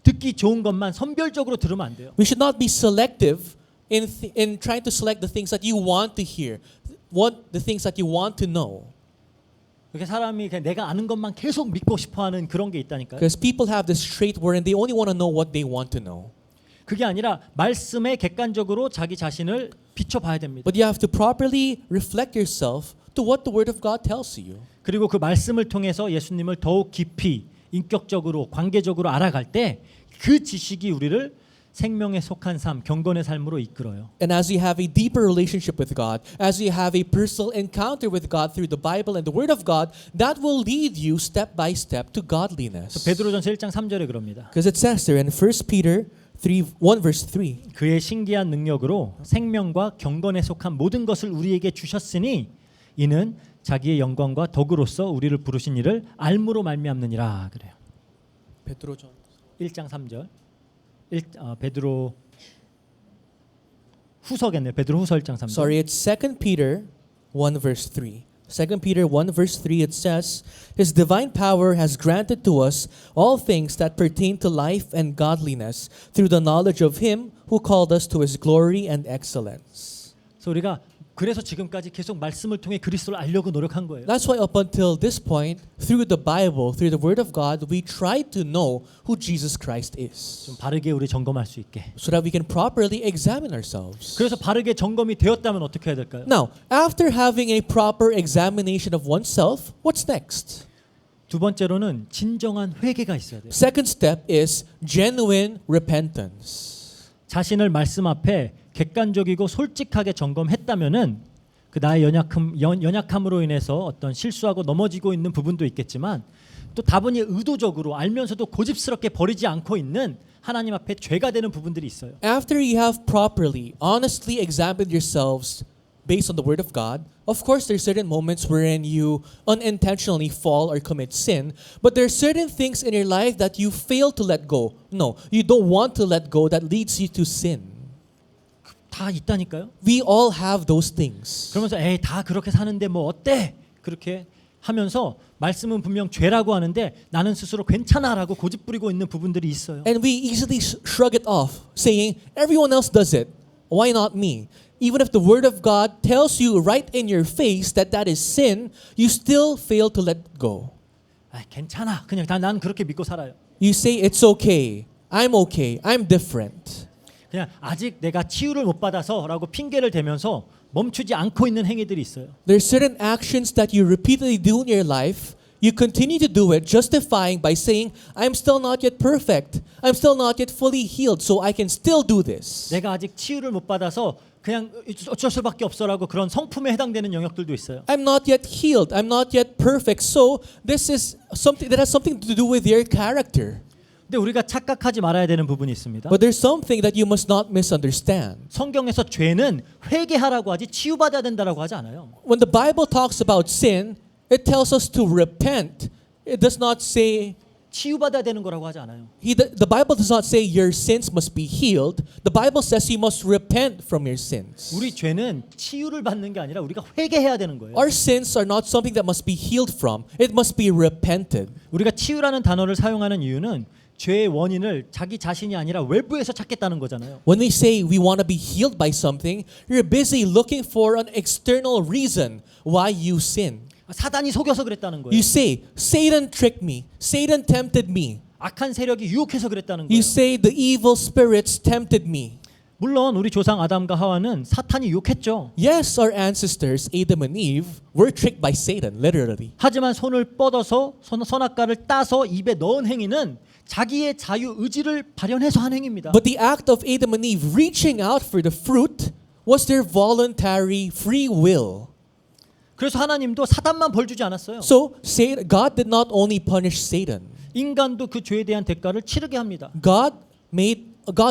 듣기 좋은 것만 선별적으로 들으면 안 돼요. We should not be selective in trying to select the things that you want to hear, the things that you want to know. 그렇게 사람이 그냥 내가 아는 것만 계속 믿고 싶어하는 그런 게 있다니까요. Because people have this trait wherein they only want to know what they want to know. 그게 아니라 말씀에 객관적으로 자기 자신을 비춰봐야 됩니다. But you have to properly reflect yourself to what the Word of God tells you. 그리고 그 말씀을 통해서 예수님을 더욱 깊이 인격적으로 관계적으로 알아갈 때 그 지식이 우리를 생명에 속한 삶, 경건의 삶으로 이끌어요. And as you have a deeper relationship with God, as you have a personal encounter with God through the Bible and the Word of God, that will lead you step by step to godliness. 베드로전서 1장 3절에 그럽니다. Because it says there in 1 Peter 1 verse 3. 그의 신기한 능력으로 생명과 경건에 속한 모든 것을 우리에게 주셨으니 이는 자기의 영광과 덕으로서 우리를 부르신 이를 알므로 말미암느니라 그래요. 베드로전 1장 3절. 베드로 후서겠네요. 베드로 후서 1장 3절. Sorry, it's 2 Peter 1 verse 3. 2 Peter 1 verse 3 it says, His divine power has granted to us all things that pertain to life and godliness through the knowledge of Him who called us to His glory and excellence. 그래서 우리가 그래서 지금까지 계속 말씀을 통해 그리스도를 알려고 노력한 거예요. That's why up until this point, through the Bible, through the Word of God, we try to know who Jesus Christ is. 좀 바르게 우리 점검할 수 있게. So that we can properly examine ourselves. 그래서 바르게 점검이 되었다면 어떻게 해야 될까요? Now, after having a proper examination of oneself, what's next? 두 번째로는 진정한 회개가 있어야 돼요. Second step is genuine repentance. 자신을 말씀 앞에 객관적이고 솔직하게 점검했다면은 그 나의 연약함으로 인해서 어떤 실수하고 넘어지고 있는 부분도 있겠지만 또 다분히 의도적으로 알면서도 고집스럽게 버리지 않고 있는 하나님 앞에 죄가 되는 부분들이 있어요. After you have properly, honestly examined yourselves based on the Word of God, of course there's certain moments wherein you unintentionally fall or commit sin, but there are certain things in your life that you fail to let go. No, you don't want to let go that leads you to sin. 다 있다니까요. We all have those things. 그러면서 에이 다 그렇게 사는데 뭐 어때? 그렇게 하면서 말씀은 분명 죄라고 하는데 나는 스스로 괜찮아라고 고집 부리고 있는 부분들이 있어요. And we easily shrug it off, saying, everyone else does it. Why not me? Even if the Word of God tells you right in your face that that is sin, you still fail to let go. 아, 괜찮아. 그냥 난 그렇게 믿고 살아요. You say, it's okay. I'm different. 그냥 아직 내가 치유를 못 받아서라고 핑계를 대면서 멈추지 않고 있는 행위들이 있어요. There's certain actions that you repeatedly do in your life. You continue to do it, justifying by saying, I'm still not yet perfect. I'm still not yet fully healed, so I can still do this. 내가 아직 치유를 못 받아서 그냥 어쩔 수밖에 없어라고 그런 성품에 해당되는 영역들도 있어요. I'm not yet healed. I'm not yet perfect. So this is something that has something to do with your character. 근데 우리가 착각하지 말아야 되는 부분이 있습니다. But there's something that you must not misunderstand. 성경에서 죄는 회개하라고 하지 치유받아야 된다라고 하지 않아요. When the Bible talks about sin, it tells us to repent. It does not say 치유받아야 되는 거라고 하지 않아요. the Bible does not say your sins must be healed. The Bible says you must repent from your sins. 우리 죄는 치유를 받는 게 아니라 우리가 회개해야 되는 거예요. Our sins are not something that must be healed from. It must be repented. 우리가 치유라는 단어를 사용하는 이유는 죄의 원인을 자기 자신이 아니라 외부에서 찾겠다는 거잖아요. When we say we want to be healed by something, you're busy looking for an external reason why you sin. 사단이 속여서 그랬다는 거예요. You say, Satan tricked me. Satan tempted me. 악한 세력이 유혹해서 그랬다는 You 거예요. say the evil spirits tempted me. 물론 우리 조상 아담과 하와는 사탄이 유혹했죠. Yes, our ancestors, Adam and Eve, were tricked by Satan, literally. 하지만 손을 뻗어서 선악과를 따서 입에 넣은 행위는 자기의 자유 의지를 발현해서 한 행위입니다. But the act of Adam and Eve reaching out for the fruit was their voluntary free will. 그래서 하나님도 사단만 벌 주지 않았어요. So God did not only punish Satan. 인간도 그 죄에 대한 대가를 치르게 합니다. God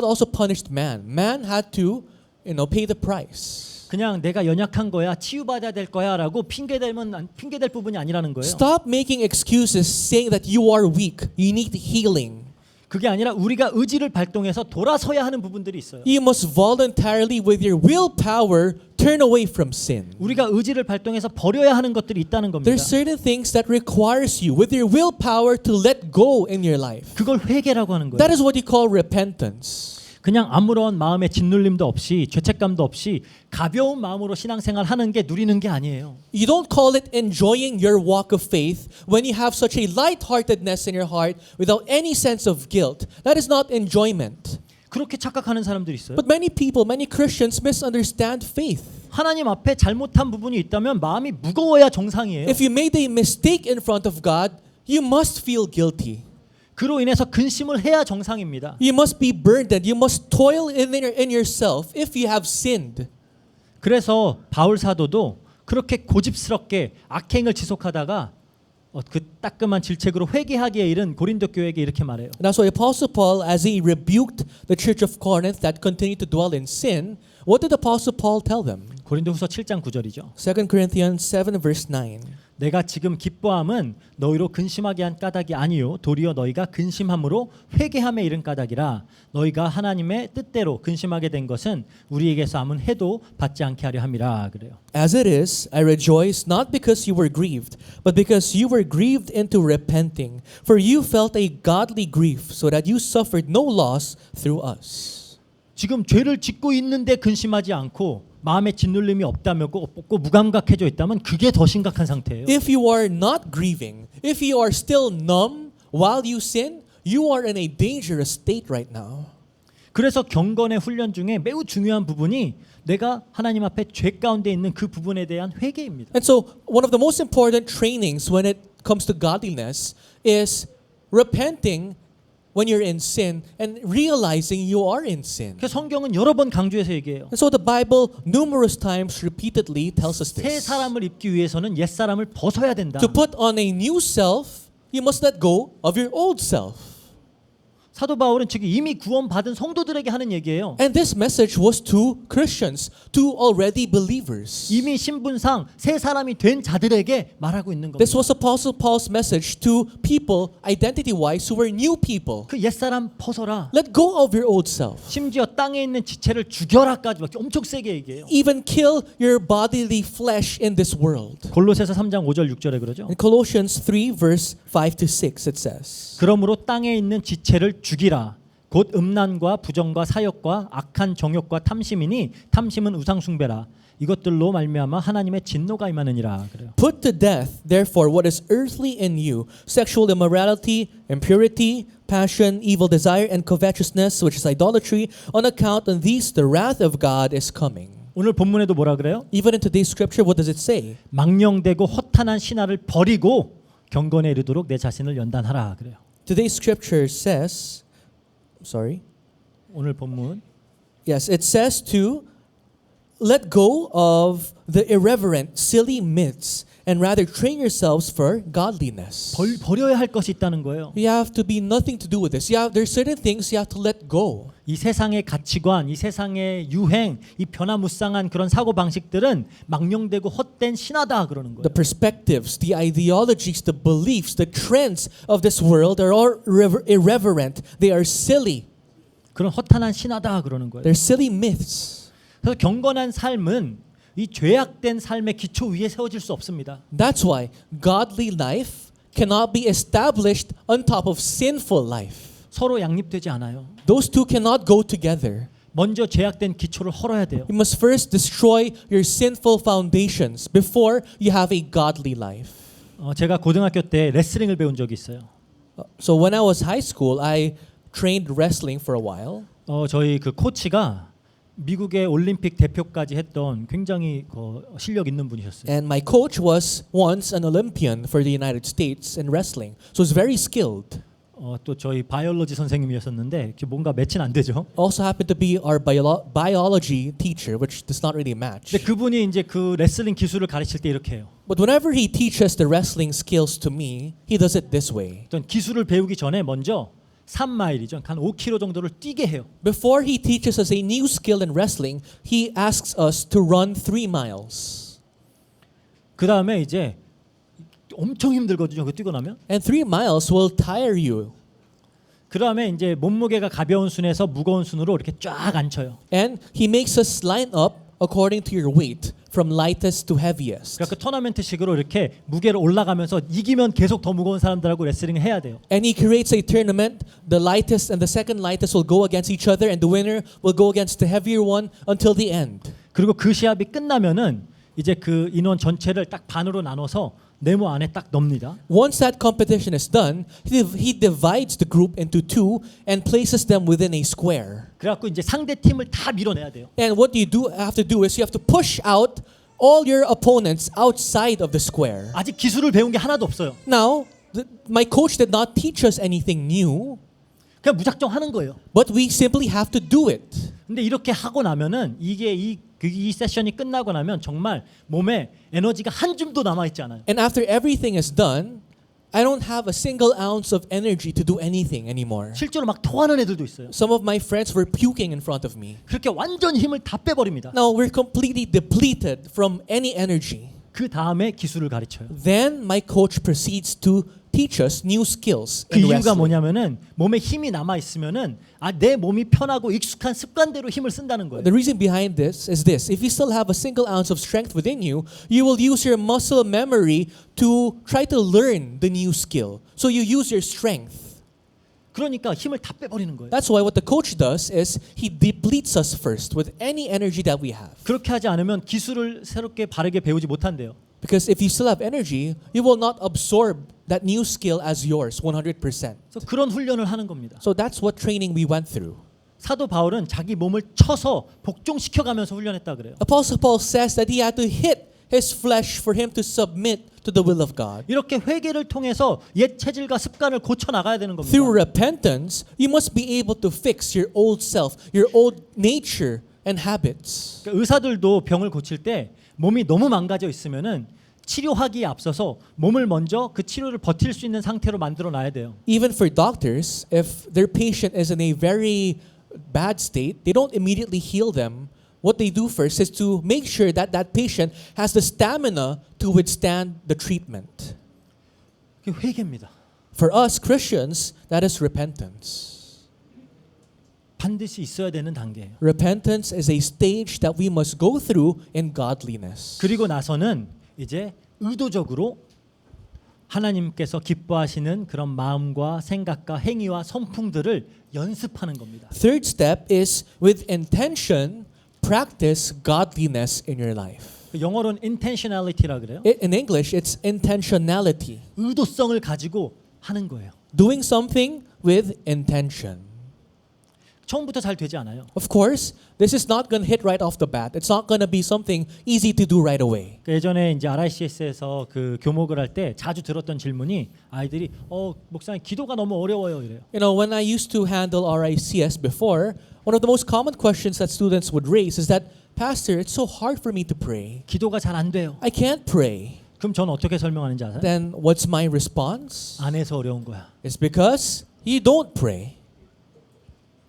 also punished man. Man had to, pay the price. 그냥 내가 연약한 거야, 치유받아야 될 거야라고 핑계댈 부분이 아니라는 거예요. Stop making excuses saying that you are weak. You need healing. 그게 아니라 우리가 의지를 발동해서 돌아서야 하는 부분들이 있어요. You must voluntarily, with your willpower, turn away from sin. 우리가 의지를 발동해서 버려야 하는 것들이 있다는 겁니다. There's certain things that requires you, with your willpower, to let go in your life. 그걸 회개라고 하는 거예요. That is what you call repentance. 그냥 아무런 마음의 짓눌림도 없이 죄책감도 없이 가벼운 마음으로 신앙생활 하는 게 누리는 게 아니에요. You don't call it enjoying your walk of faith when you have such a lightheartedness in your heart without any sense of guilt. That is not enjoyment. 그렇게 착각하는 사람들이 있어요. But many people, many Christians misunderstand faith. 하나님 앞에 잘못한 부분이 있다면 마음이 무거워야 정상이에요. If you made a mistake in front of God, you must feel guilty. 그로 인해서 근심을 해야 정상입니다. You must be burdened. You must toil in yourself if you have sinned. 그래서 바울 사도도 그렇게 고집스럽게 악행을 지속하다가 그 따끔한 질책으로 회개하기에 이른 고린도 교회에게 이렇게 말해요. And that's why Apostle Paul, as he rebuked the church of Corinth that continued to dwell in sin, what did Apostle Paul tell them? 고린도후서 7장 9절이죠. 2 Corinthians 7 verse 9. 내가 지금 기뻐함은 너희로 근심하게 한 까닭이 아니요 도리어 너희가 근심함으로 회개함에 이른 까닭이라. 너희가 하나님의 뜻대로 근심하게 된 것은 우리에게서 아무 해도 받지 않게 하려 함이라. 그래요. As it is, I rejoice not because you were grieved, but because you were grieved into repenting. For you felt a godly grief, so that you suffered no loss through us. 지금 죄를 짓고 있는데 근심하지 않고 마음에 짓눌림이 없고 무감각해져 있다면 그게 더 심각한 상태예요. If you are not grieving, if you are still numb while you sin, you are in a dangerous state right now. 그래서 경건의 훈련 중에 매우 중요한 부분이 내가 하나님 앞에 죄 가운데 있는 그 부분에 대한 회개입니다. And so one of the most important trainings when it comes to godliness is repenting when you're in sin and realizing you are in sin. 그래서 성경은 여러 번 강조해서 얘기해요. And so the Bible numerous times repeatedly tells us 새 this. 사람을 입기 위해서는 옛 사람을 벗어야 된다. To put on a new self, you must let go of your old self. 사도 바울은 지금 이미 구원받은 성도들에게 하는 얘기예요. And this message was to Christians, to already believers. 이미 신분상 새 사람이 된 자들에게 말하고 있는 겁니다. This was Apostle Paul's message to people, identity-wise, who were new people. 그 옛사람 벗어라. Let go of your old self. 심지어 땅에 있는 지체를 죽여라까지 엄청 세게 얘기해요. Even kill your bodily flesh in this world. 골로새서 3장 5절 6절에 그러죠. In Colossians 3 verse 5 to 6 it says. 그러므로 땅에 있는 지체를 죽이라. 곧 음란과 부정과 사욕과 악한 정욕과 탐심이니 탐심은 우상 숭배라. 이것들로 말미암아 하나님의 진노가 임하느니라. 그래요. Put to death, therefore, what is earthly in you, sexual immorality, impurity, passion, evil desire, and covetousness, which is idolatry. On account of these, the wrath of God is coming. 오늘 본문에도 뭐라 그래요? Even in today's scripture, what does it say? 망령되고 허탄한 신화를 버리고 경건에 이르도록 내 자신을 연단하라. 그래요. Today's scripture says, 오늘 본문 yes, it says to let go of the irreverent, silly myths and rather train yourselves for godliness. 버려야 할 것이 있다는 거예요. You have to be nothing to do with this. There's certain things you have to let go. 이 세상의 가치관, 이 세상의 유행, 이 변화무쌍한 그런 사고 방식들은 망령되고 헛된 신화다 그러는 거예요. The perspectives, the ideologies, the beliefs, the trends of this world are all irreverent. They are silly. 그런 허탄한 신화다 그러는 거예요. They're silly myths. 그래서 경건한 삶은 이 죄악된 삶의 기초 위에 세워질 수 없습니다. That's why godly life cannot be established on top of sinful life. 서로 양립되지 않아요. Those two cannot go together. 먼저 죄악된 기초를 헐어야 돼요. You must first destroy your sinful foundations before you have a godly life. 제가 고등학교 때 레슬링을 배운 적이 있어요. So when I was high school, I trained wrestling for a while. 저희 그 코치가 미국의 올림픽 대표까지 했던 굉장히 실력 있는 분이셨어요. And my coach was once an Olympian for the United States in wrestling. So he's very skilled. 또 저희 바이올로지 선생님이었었는데 뭔가 매치는 안 되죠. Also happened to be our biology teacher, which does not really match. 근데 그분이 이제 그 레슬링 기술을 가르칠 때 이렇게 해요. But whenever he teaches the wrestling skills to me, he does it this way. 어떤 기술을 배우기 전에 먼저 3마일이죠. 한 5km 정도를 뛰게 해요. Before he teaches us a new skill in wrestling, he asks us to run 3 miles. 그 다음에 이제 엄청 힘들거든요. 그 뛰고 나면. And 3 miles will tire you. 그 다음에 이제 몸무게가 가벼운 순에서 무거운 순으로 이렇게 쫙 앉혀요. And he makes us line up according to your weight, from lightest to heaviest. 그러니까 그 토너먼트식으로 이렇게 무게를 올라가면서 이기면 계속 더 무거운 사람들하고 레슬링을 해야 돼요. And he creates a tournament. The lightest and the second lightest will go against each other, and the winner will go against the heavier one until the end. 그리고 그 시합이 끝나면은 이제 그 인원 전체를 딱 반으로 나눠서 네모 안에 딱 넣습니다. Once that competition is done, he divides the group into 2 and places them within a square. 그래갖고 이제 상대 팀을 다 밀어내야 돼요. And what you have to do is you have to push out all your opponents outside of the square. 아직 기술을 배운 게 하나도 없어요. Now, my coach did not teach us anything new, 그냥 무작정 하는 거예요. but we simply have to do it. 근데 이렇게 하고 나면은 이게 이 세션이 끝나고 나면 정말 몸에 에너지가 한 줌도 남아 있지 않아요. And after everything is done, I don't have a single ounce of energy to do anything anymore. 실제로 막 토하는 애들도 있어요. Some of my friends were puking in front of me. 그렇게 완전 힘을 다 빼버립니다. Now we're completely depleted from any energy. 그 다음에 기술을 가르쳐요. Then my coach proceeds to teach us new skills 그 in 이유가 wrestling. 뭐냐면은 몸에 힘이 남아 있으면은 내 몸이 편하고 익숙한 습관대로 힘을 쓴다는 거예요. The reason behind this is this: if you still have a single ounce of strength within you, you will use your muscle memory to try to learn the new skill. So you use your strength. 그러니까 힘을 다 빼버리는 거예요. That's why what the coach does is he depletes us first with any energy that we have. 그렇게 하지 않으면 기술을 새롭게 바르게 배우지 못한대요. Because if you still have energy, you will not absorb that new skill as yours 100%. 그래서 그런 훈련을 하는 겁니다. So that's what training we went through. 사도 바울은 자기 몸을 쳐서 복종시켜가면서 훈련했다 그래요. Apostle Paul says that he had to hit his flesh for him to submit to the will of God. 이렇게 회개를 통해서 옛 체질과 습관을 고쳐 나가야 되는 겁니다. Through repentance, you must be able to fix your old self, your old nature and habits. 그러니까 의사들도 병을 고칠 때 몸이 너무 망가져 있으면은 치료하기에 앞서서 몸을 먼저 그 치료를 버틸 수 있는 상태로 만들어 놔야 돼요. Even for doctors, if their patient is in a very bad state, they don't immediately heal them. What they do first is to make sure that that patient has the stamina to withstand the treatment. 그게 회개입니다. For us Christians, that is repentance. 반드시 있어야 되는 단계예요. Repentance is a stage that we must go through in godliness. 그리고 나서는 이제 의도적으로 하나님께서 기뻐하시는 그런 마음과 생각과 행위와 성품들을 연습하는 겁니다. Third step is with intention, practice godliness in your life. 영어로는 intentionality라 그래요. In English, it's intentionality. 의도성을 가지고 하는 거예요. Doing something with intention. 처음부터 잘 되지 않아요. Of course, this is not going to hit right off the bat. It's not going to be something easy to do right away. 예전에 이제 RICS에서 그 교목을 할 때 자주 들었던 질문이 아이들이 목사님 기도가 너무 어려워요 이래요. You know, when I used to handle RICS before, one of the most common questions that students would raise is that Pastor, it's so hard for me to pray. 기도가 잘 안 돼요. I can't pray. 그럼 전 어떻게 설명하는지 아세요? Then what's my response? 안 해서 어려운 거야. It's because you don't pray.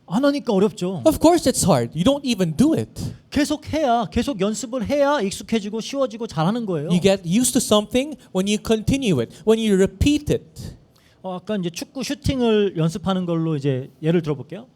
안 하니까 어렵죠. Of course it's hard. You don't even do it. 계속 연습을 해야 익숙해지고 쉬워지고 잘하는 거예요. You get used to something when you continue it, when you repeat it. 아까 이제 축구 슈팅을 연습하는 걸로 이제 예를 들어볼게요.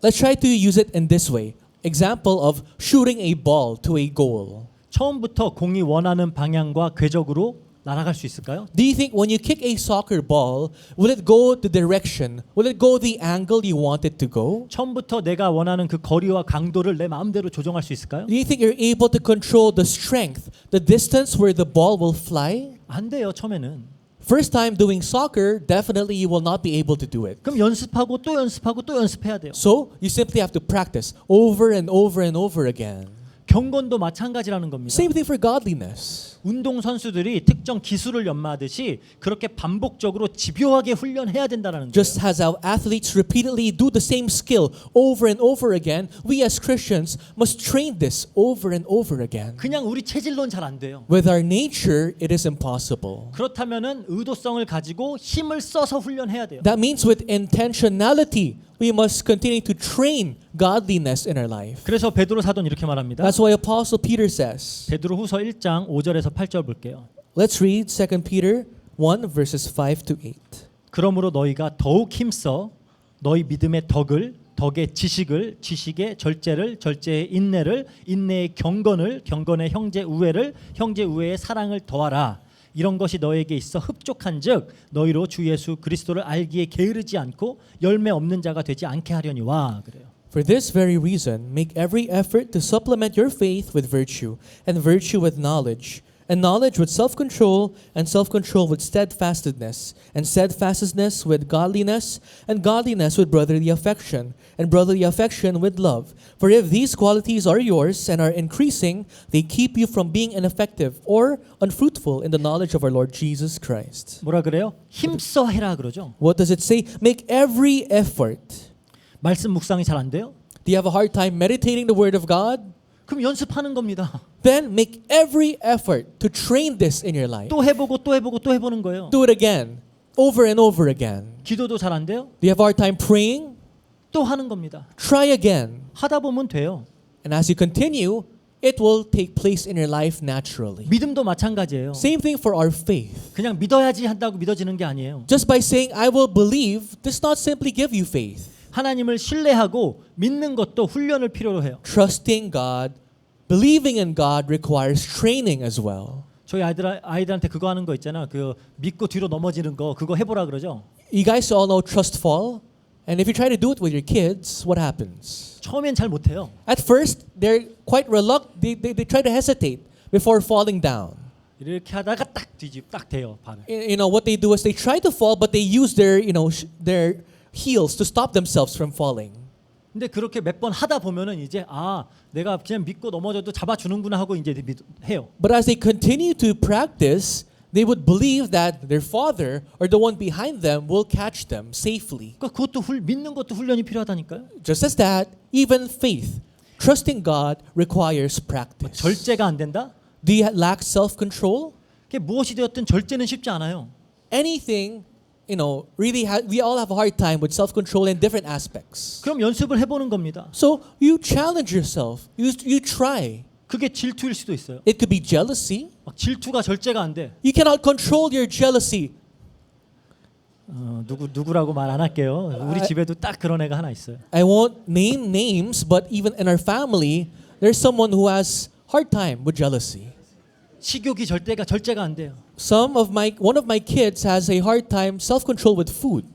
Let's try to use it in this way. Example of shooting a ball to a goal. 처음부터 공이 원하는 방향과 궤적으로 날아갈 수 있을까요? Do you think when you kick a soccer ball, will it go the direction? Will it go the angle you want it to go? 처음부터 내가 원하는 그 거리와 강도를 내 마음대로 조정할 수 있을까요? Do you think you're able to control the strength, the distance where the ball will fly? 안 돼요, 처음에는. First time doing soccer, definitely you will not be able to do it. 그럼 연습하고 또 연습하고 또 연습해야 돼요. So you simply have to practice over and over and over again. 경건도 마찬가지라는 겁니다. Same thing for godliness. 운동 선수들이 특정 기술을 연마하듯이 그렇게 반복적으로 집요하게 훈련해야 된다는 거예요. Just as our athletes repeatedly do the same skill over and over again, we as Christians must train this over and over again. 그냥 우리 체질로는 잘 안 돼요. With our nature, it is impossible. 그렇다면은 의도성을 가지고 힘을 써서 훈련해야 돼요. That means with intentionality, we must continue to train godliness in our life. 그래서 베드로 사도는 이렇게 말합니다. That's why Apostle Peter says. 베드로후서 1장 5절에서 8절 볼게요. Let's read 2 Peter 1 verses 5 to 8. 그러므로 너희가 더욱 힘써 너희 믿음의 덕을, 덕의 지식을, 지식의 절제를, 절제의 인내를, 인내의 경건을, 경건의 형제 우애를, 형제 우애의 사랑을 더하라. 이런 것이 너에게 있어 흡족한즉 너희로 주 예수 그리스도를 알기에 게으르지 않고 열매 없는 자가 되지 않게 하려니와 그래요. For this very reason, make every effort to supplement your faith with virtue, and virtue with knowledge, and knowledge with self-control, and self-control with steadfastness, and steadfastness with godliness, and godliness with brotherly affection, and brotherly affection with love. For if these qualities are yours and are increasing, they keep you from being ineffective or unfruitful in the knowledge of our Lord Jesus Christ. 뭐라 그래요? 힘써 해라 그러죠. What does it say? Make every effort. 말씀 묵상이 잘 안 돼요? Do you have a hard time meditating the Word of God? 그럼 연습하는 겁니다. Then make every effort to train this in your life. 또 해보고 또 해보고 또 해보는 거예요. Do it again, over and over again. 기도도 잘 안 돼요? Do you have a hard time praying? 또 하는 겁니다. Try again. 하다 보면 돼요. And as you continue, it will take place in your life naturally. 믿음도 마찬가지예요. Same thing for our faith. 그냥 믿어야지 한다고 믿어지는 게 아니에요. Just by saying, I will believe, does not simply give you faith. 하나님을 신뢰하고 믿는 것도 훈련을 필요로 해요. Trusting God, believing in God requires training as well. 저희 아이들한테 그거 하는 거 있잖아. 그 믿고 뒤로 넘어지는 거 그거 해보라 그러죠. You guys all know trust fall? And if you try to do it with your kids, what happens? 처음엔 잘 못해요. At first, they're quite reluctant. They try to hesitate before falling down. 이렇게 하다가 딱 딱 돼요 발을. You know what they do is they try to fall, but they use their their heels to stop themselves from falling. 근데 그렇게 몇 번 하다 보면은 이제 내가 그냥 믿고 넘어져도 잡아주는구나 하고 이제 해요. But as they continue to practice, they would believe that their father or the one behind them will catch them safely. 그러니까 그것도 믿는 것도 훈련이 필요하다니까요. Just as that, even faith, trusting God requires practice. 절제가 안 된다? Do you lack self-control? 그게 무엇이 되었든 절제는 쉽지 않아요. Anything, really we all have a hard time with self-control in different aspects. 그럼 연습을 해보는 겁니다. So you challenge yourself. You try. 그게 질투일 수도 있어요. It could be jealousy. 막 질투가 절제가 안 돼. You cannot control your jealousy. 누구라고 말 안 할게요. 우리 집에도 딱 그런 애가 하나 있어요. I won't name names, but even in our family, there's someone who has hard time with jealousy. 식욕이 절제가 안 돼요. One of my kids has a hard time self-control with food.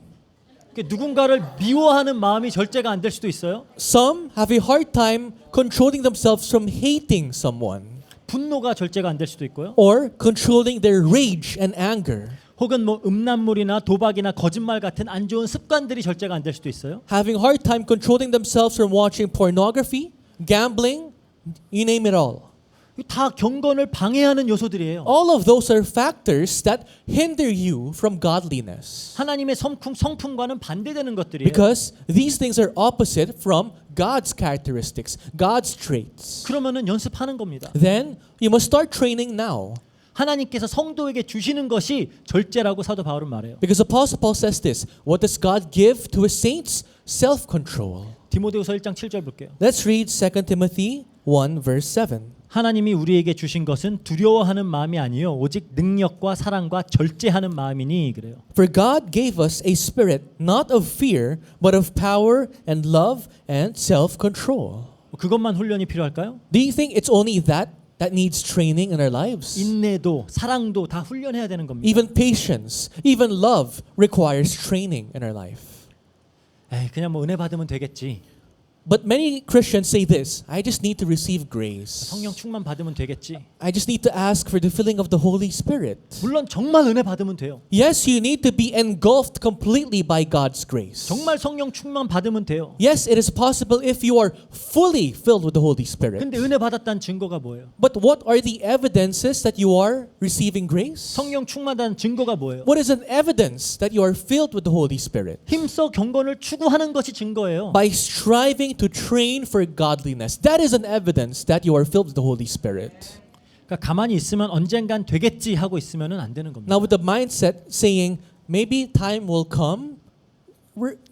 누군가를 미워하는 마음이 절제가 안 될 수도 있어요. Some have a hard time controlling themselves from hating someone. 분노가 절제가 안 될 수도 있고요. Or controlling their rage and anger. 혹은 음란물이나 도박이나 거짓말 같은 안 좋은 습관들이 절제가 안 될 수도 있어요. Having hard time controlling themselves from watching pornography, gambling, you name it all. 다 경건을 방해하는 요소들이에요. All of those are factors that hinder you from godliness. 하나님의 성품과는 반대되는 것들이에요. Because these things are opposite from God's characteristics, God's traits. 그러면은 연습하는 겁니다. Then you must start training now. 하나님께서 성도에게 주시는 것이 절제라고 사도 바울은 말해요. Because Apostle Paul says this, what does God give to his saints? Self-control. 디모데후서 1장 7절 볼게요. Let's read 2 Timothy 1 verse 7. 하나님이 우리에게 주신 것은 두려워하는 마음이 아니요 오직 능력과 사랑과 절제하는 마음이니 그래요. For God gave us a spirit not of fear, but of power and love and self-control. 그것만 훈련이 필요할까요? Do you think it's only that needs training in our lives? 인내도 사랑도 다 훈련해야 되는 겁니다. Even patience, even love requires training in our life. 에이, 그냥 뭐 은혜 받으면 되겠지. But many Christians say this, I just need to receive grace. 성령 충만 받으면 되겠지. I just need to ask for the filling of the Holy Spirit. 물론 정말 은혜 받으면 돼요. Yes, you need to be engulfed completely by God's grace. 정말 성령 충만 받으면 돼요. Yes, it is possible if you are fully filled with the Holy Spirit. 근데 은혜 받았다는 증거가 뭐예요? But what are the evidences that you are receiving grace? 성령 충만한 증거가 뭐예요? What is an evidence that you are filled with the Holy Spirit? 힘써 경건을 추구하는 것이 증거예요. By striving to train for godliness. That is an evidence that you are filled with the Holy Spirit. 그러니까 가만히 있으면 언젠간 되겠지 하고 있으면은 안 되는 겁니다. Now with the mindset saying maybe time will come,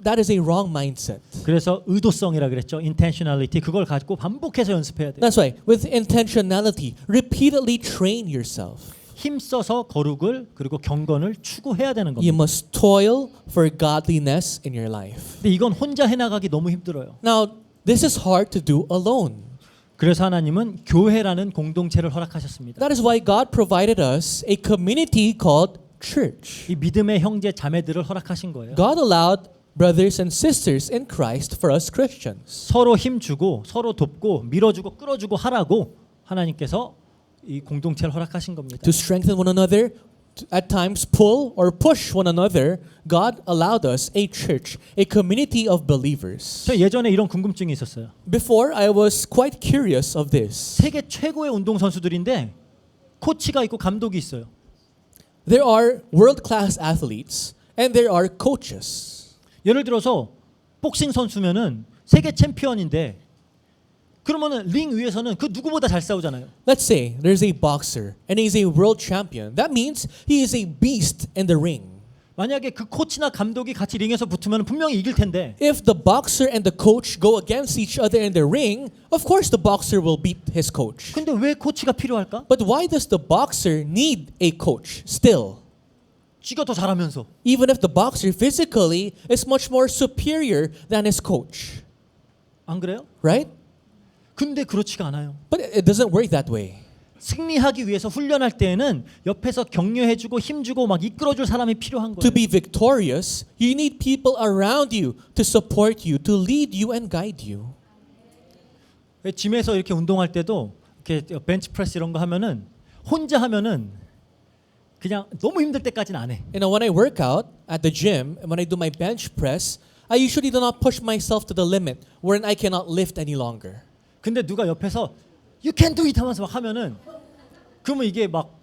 that is a wrong mindset. 그래서 의도성이라 그랬죠. intentionality 그걸 가지고 반복해서 연습해야 돼요. That's why with intentionality, repeatedly train yourself. 힘써서 거룩을 그리고 경건을 추구해야 되는 You 겁니다. must toil for godliness in your life. 근데 이건 혼자 해나가기 너무 힘들어요. Now, this is hard to do alone. 그래서 하나님은 교회라는 공동체를 허락하셨습니다. That is why God provided us a community called church. 이 믿음의 형제 자매들을 허락하신 거예요. God allowed brothers and sisters in Christ for us Christians. 서로 힘주고 서로 돕고 밀어주고 끌어주고 하라고 하나님께서 이 공동체를 허락하신 겁니다. To strengthen one another, to at times pull or push one another, God allowed us a church, a community of believers. 저 예전에 이런 궁금증이 있었어요. Before, I was quite curious of this. 세계 최고의 운동 선수들인데 코치가 있고 감독이 있어요. There are world-class athletes and there are coaches. 예를 들어서 복싱 선수면은 세계 챔피언인데 그러면은 링 위에서는 그 누구보다 잘 싸우잖아요. Let's say there's a boxer and he's a world champion. That means he is a beast in the ring. 만약에 그 코치나 감독이 같이 링에서 붙으면 분명히 이길 텐데 If the boxer and the coach go against each other in the ring, of course the boxer will beat his coach. 근데 왜 코치가 필요할까? But why does the boxer need a coach still? 쥐가 더 잘하면서. Even if the boxer physically is much more superior than his coach. 안 그래요? Right? 근데 그렇지가 않아요. But it doesn't work that way. 승리하기 위해서 훈련할 때에는 옆에서 격려해주고 힘주고 막 이끌어줄 사람이 필요한 To 거예요. be victorious, you need people around you to support you, to lead you and guide you. 짐에서 이렇게 운동할 때도 이렇게 벤치프레스 이런 거 하면은 혼자 하면은 그냥 너무 힘들 때까지는 안 해. You know, when I work out at the gym and when I do my bench press, I usually do not push myself to the limit wherein I cannot lift any longer. 근데 누가 옆에서 You can do it 하면서 막 하면은 그러면 이게 막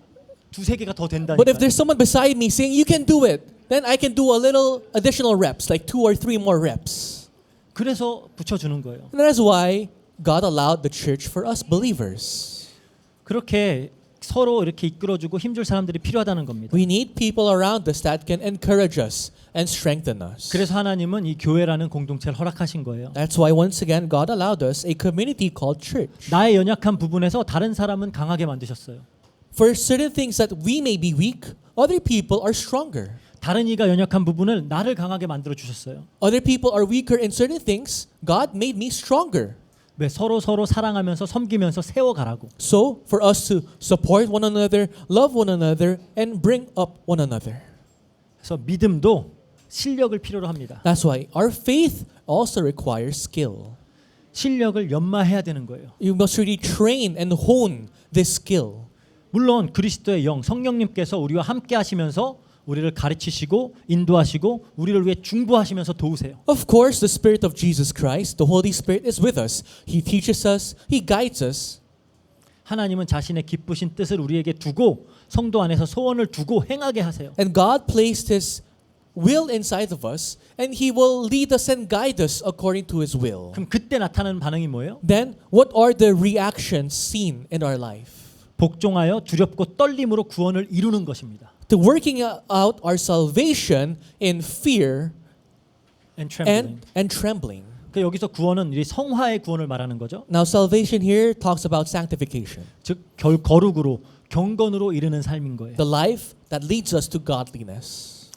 두세 개가 더 된다니까. But if there's someone beside me saying, you can do it, then I can do a little additional reps, like 2 or 3 more reps. 그래서 붙여주는 거예요. And that is why God allowed the church for us believers. 그렇게 서로 이렇게 이끌어주고 힘줄 사람들이 필요하다는 겁니다. We need people around us that can encourage us and strengthen us. 그래서 하나님은 이 교회라는 공동체를 허락하신 거예요. That's why once again God allowed us a community called church. 나의 연약한 부분에서 다른 사람은 강하게 만드셨어요. For certain things that we may be weak, other people are stronger. 다른 이가 연약한 부분을 나를 강하게 만들어 주셨어요. Other people are weaker in certain things, God made me stronger. 왜 서로 사랑하면서 섬기면서 세워가라고. So, for us to support one another, love one another, and bring up one another. 그래서 믿음도 실력을 필요로 합니다. That's why our faith also requires skill. 실력을 연마해야 되는 거예요. You must really train and hone this skill. 물론 그리스도의 영 성령님께서 우리와 함께 하시면서 우리를 가르치시고 인도하시고 우리를 위해 중보하시면서 도우세요. Of course, the Spirit of Jesus Christ, the Holy Spirit is with us. He teaches us, He guides us. 하나님은 자신의 기쁘신 뜻을 우리에게 두고 성도 안에서 소원을 두고 행하게 하세요. And God placed His will inside of us, and He will lead us and guide us according to His will. 그럼 그때 나타나는 반응이 뭐예요? Then, what are the reactions seen in our life? 복종하여 두렵고 떨림으로 구원을 이루는 것입니다. To working out our salvation in fear And trembling. and trembling. 그 여기서 구원은 이 성화의 구원을 말하는 거죠. Now, salvation here talks about sanctification, 즉 거룩으로 경건으로 이르는 삶인 거예요. the life that leads us to godliness.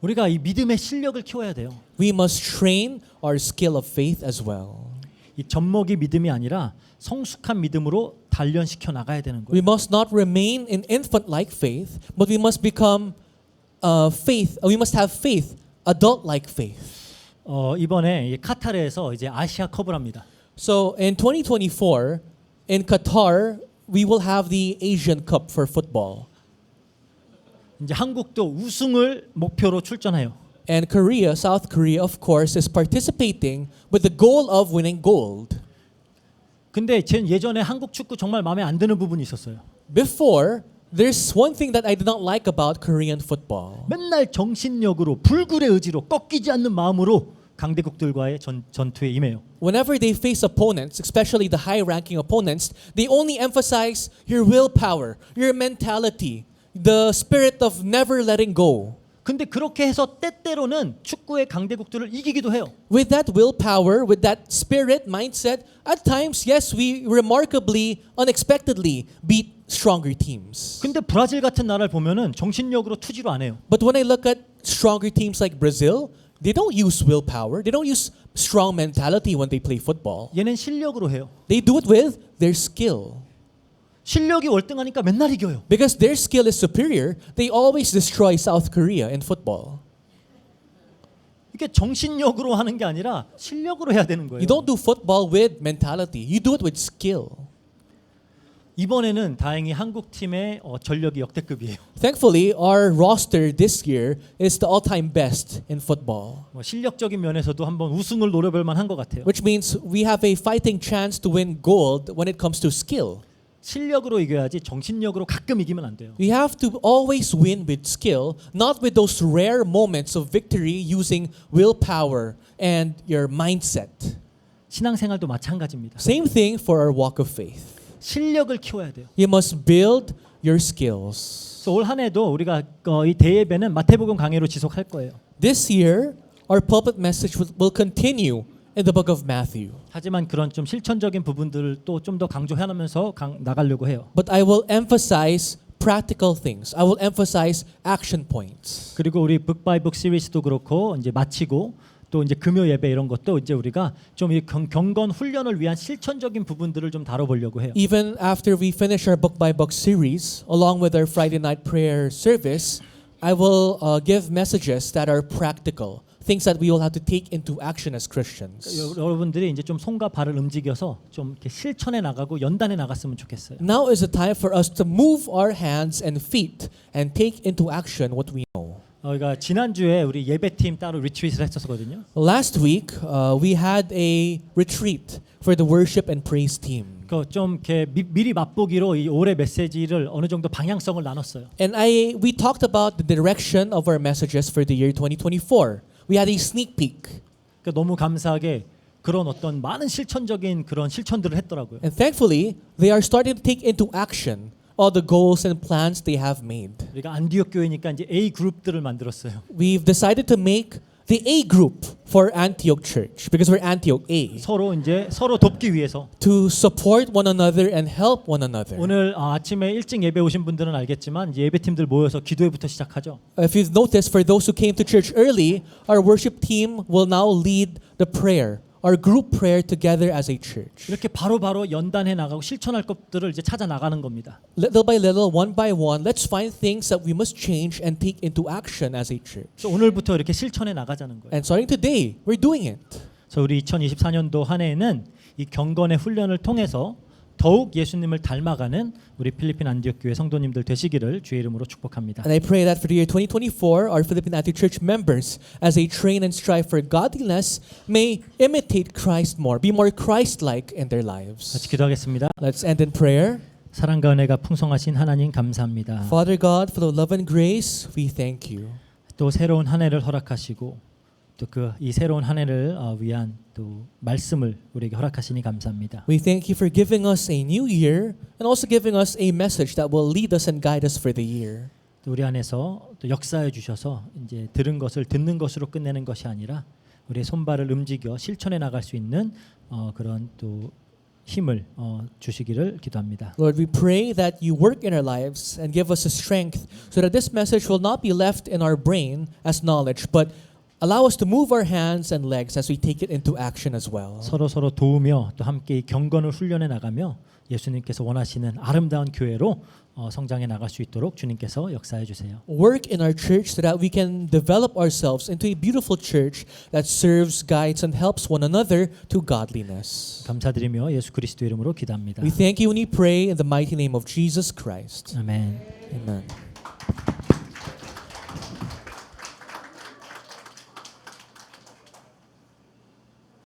우리가 이 믿음의 실력을 키워야 돼요. We must train our skill of faith as well. 이 젖먹이 믿음이 아니라 성숙한 믿음으로 단련시켜 나가야 되는 We 거예요. must not remain in infant-like faith, but we must become we must have faith, adult-like faith. 이번에 이 카타르에서 이제 아시아컵을 합니다. So in 2024, in Qatar, we will have the Asian Cup for football. 이제 한국도 우승을 목표로 출전해요. And Korea, South Korea, of course, is participating with the goal of winning gold. 근데 제 예전에 한국 축구 정말 마음에 안 드는 부분이 있었어요. Before, there's one thing that I did not like about Korean football. 맨날 정신력으로 불굴의 의지로 꺾이지 않는 마음으로 강대국들과의 전투에 임해요. Whenever they face opponents, especially the high-ranking opponents, they only emphasize your willpower, your mentality, the spirit of never letting go. 근데 그렇게 해서 때때로는 축구의 강대국들을 이기기도 해요. With that willpower, with that spirit mindset, at times, yes, we remarkably, unexpectedly beat stronger teams. 근데 브라질 같은 나라를 보면은 정신력으로 투지로 안 해요. But when I look at stronger teams like Brazil, they don't use willpower. They don't use strong mentality when they play football. 얘는 실력으로 해요. They do it with their skill. 실력이 월등하니까 맨날 이겨요. Because their skill is superior, they always destroy South Korea in football. 이게 정신력으로 하는 게 아니라 실력으로 해야 되는 거예요. You don't do football with mentality. You do it with skill. 이번에는 다행히 한국 팀의 전력이 역대급이에요. Thankfully, our roster this year is the all-time best in football, 뭐 실력적인 면에서도 한번 우승을 노려볼 만한 것 같아요. which means we have a fighting chance to win gold when it comes to skill. 실력으로 이겨야지 정신력으로 가끔 이기면 안 돼요. We have to always win with skill, not with those rare moments of victory using willpower and your mindset. 신앙생활도 마찬가지입니다. Same thing for our walk of faith. 실력을 키워야 돼요. You must build your skills. 그래서 올 한 해도 우리가 이 대예배는 마태복음 강해로 지속할 거예요. This year, our pulpit message will continue in the book of Matthew. 하지만 그런 좀 실천적인 부분들을 또 좀 더 강조해나면서 나가려고 해요. But I will emphasize practical things. I will emphasize action points. 그리고 우리 북바이북 시리즈도 그렇고 이제 마치고 또 이제 금요 예배 이런 것도 이제 우리가 좀 이 경건 훈련을 위한 실천적인 부분들을 좀 다뤄보려고 해요. Even after we finish our book by book series, along with our Friday night prayer service, I will give messages that are practical, things that we will have to take into action as Christians. 여러분들이 이제 좀 손과 발을 움직여서 좀 이렇게 실천해 나가고 연단해 나갔으면 좋겠어요. Now is the time for us to move our hands and feet and take into action what we know. 그러니까 지난주에 우리 예배팀 따로 리트릿을 했었거든요. Last week, we had a retreat for the worship and praise team. 좀 이렇게 미리 맛보기로 이 올해 메시지를 어느 정도 방향성을 나눴어요. And we talked about the direction of our messages for the year 2024. We had a sneak peek. 그러니까 너무 감사하게 그런 어떤 많은 실천적인 그런 실천들을 했더라고요. And thankfully, they are starting to take into action all the goals and plans they have made. 우리가 안디옥 교회니까 이제 A 그룹들을 만들었어요. We've decided to make the A group for Antioch Church because we're Antioch A. 서로 돕기 위해서. To support one another and help one another. 오늘 아침에 일찍 예배 오신 분들은 알겠지만 이제 예배팀들 모여서 기도회부터 시작하죠. If you've noticed, for those who came to church early, our worship team will now lead the prayer, our group prayer together as a church. 이렇게 바로바로 연단해 나가고 실천할 것들을 이제 찾아 나가는 겁니다. Little by little, one by one, let's find things that we must change and take into action as a church. 그래서 오늘부터 이렇게 실천해 나가자는 거예요. And starting today, we're doing it. 그래서 우리 2024년도 한 해에는 이 경건의 훈련을 통해서 더욱 예수님을 닮아가는 우리 필리핀 안디옥 교회 성도님들 되시기를 주의 이름으로 축복합니다. And I pray that for the year 2024, our Philippine Antioch Church members, as they train and strive for godliness, may imitate Christ more, be more Christ-like in their 같이 lives. 기도하겠습니다. Let's end in prayer. 사랑과 은혜가 풍성하신 하나님 감사합니다. Father God, for the love and grace, we thank you. 또 새로운 한 해를 허락하시고 또 그 이 새로운 한 해를 위한 또 말씀을 우리에게 허락하시니 감사합니다. We thank you for giving us a new year and also giving us a message that will lead us and guide us for the year. 또 우리 안에서 또 역사해 주셔서 이제 들은 것을 듣는 것으로 끝내는 것이 아니라 우리의 손발을 움직여 실천해 나갈 수 있는 그런 또 힘을 주시기를 기도합니다. Lord, we pray that you work in our lives and give us the strength so that this message will not be left in our brain as knowledge, but allow us to move our hands and legs as we take it into action as well. 서로 도우며 또 함께 이 경건을 훈련해 나가며 예수님께서 원하시는 아름다운 교회로 성장해 나갈 수 있도록 주님께서 역사해 주세요. Work in our church so that we can develop ourselves into a beautiful church that serves, guides, and helps one another to godliness. 감사드리며 예수 그리스도 이름으로 기도합니다. We thank you and we pray in the mighty name of Jesus Christ. 아멘. Amen.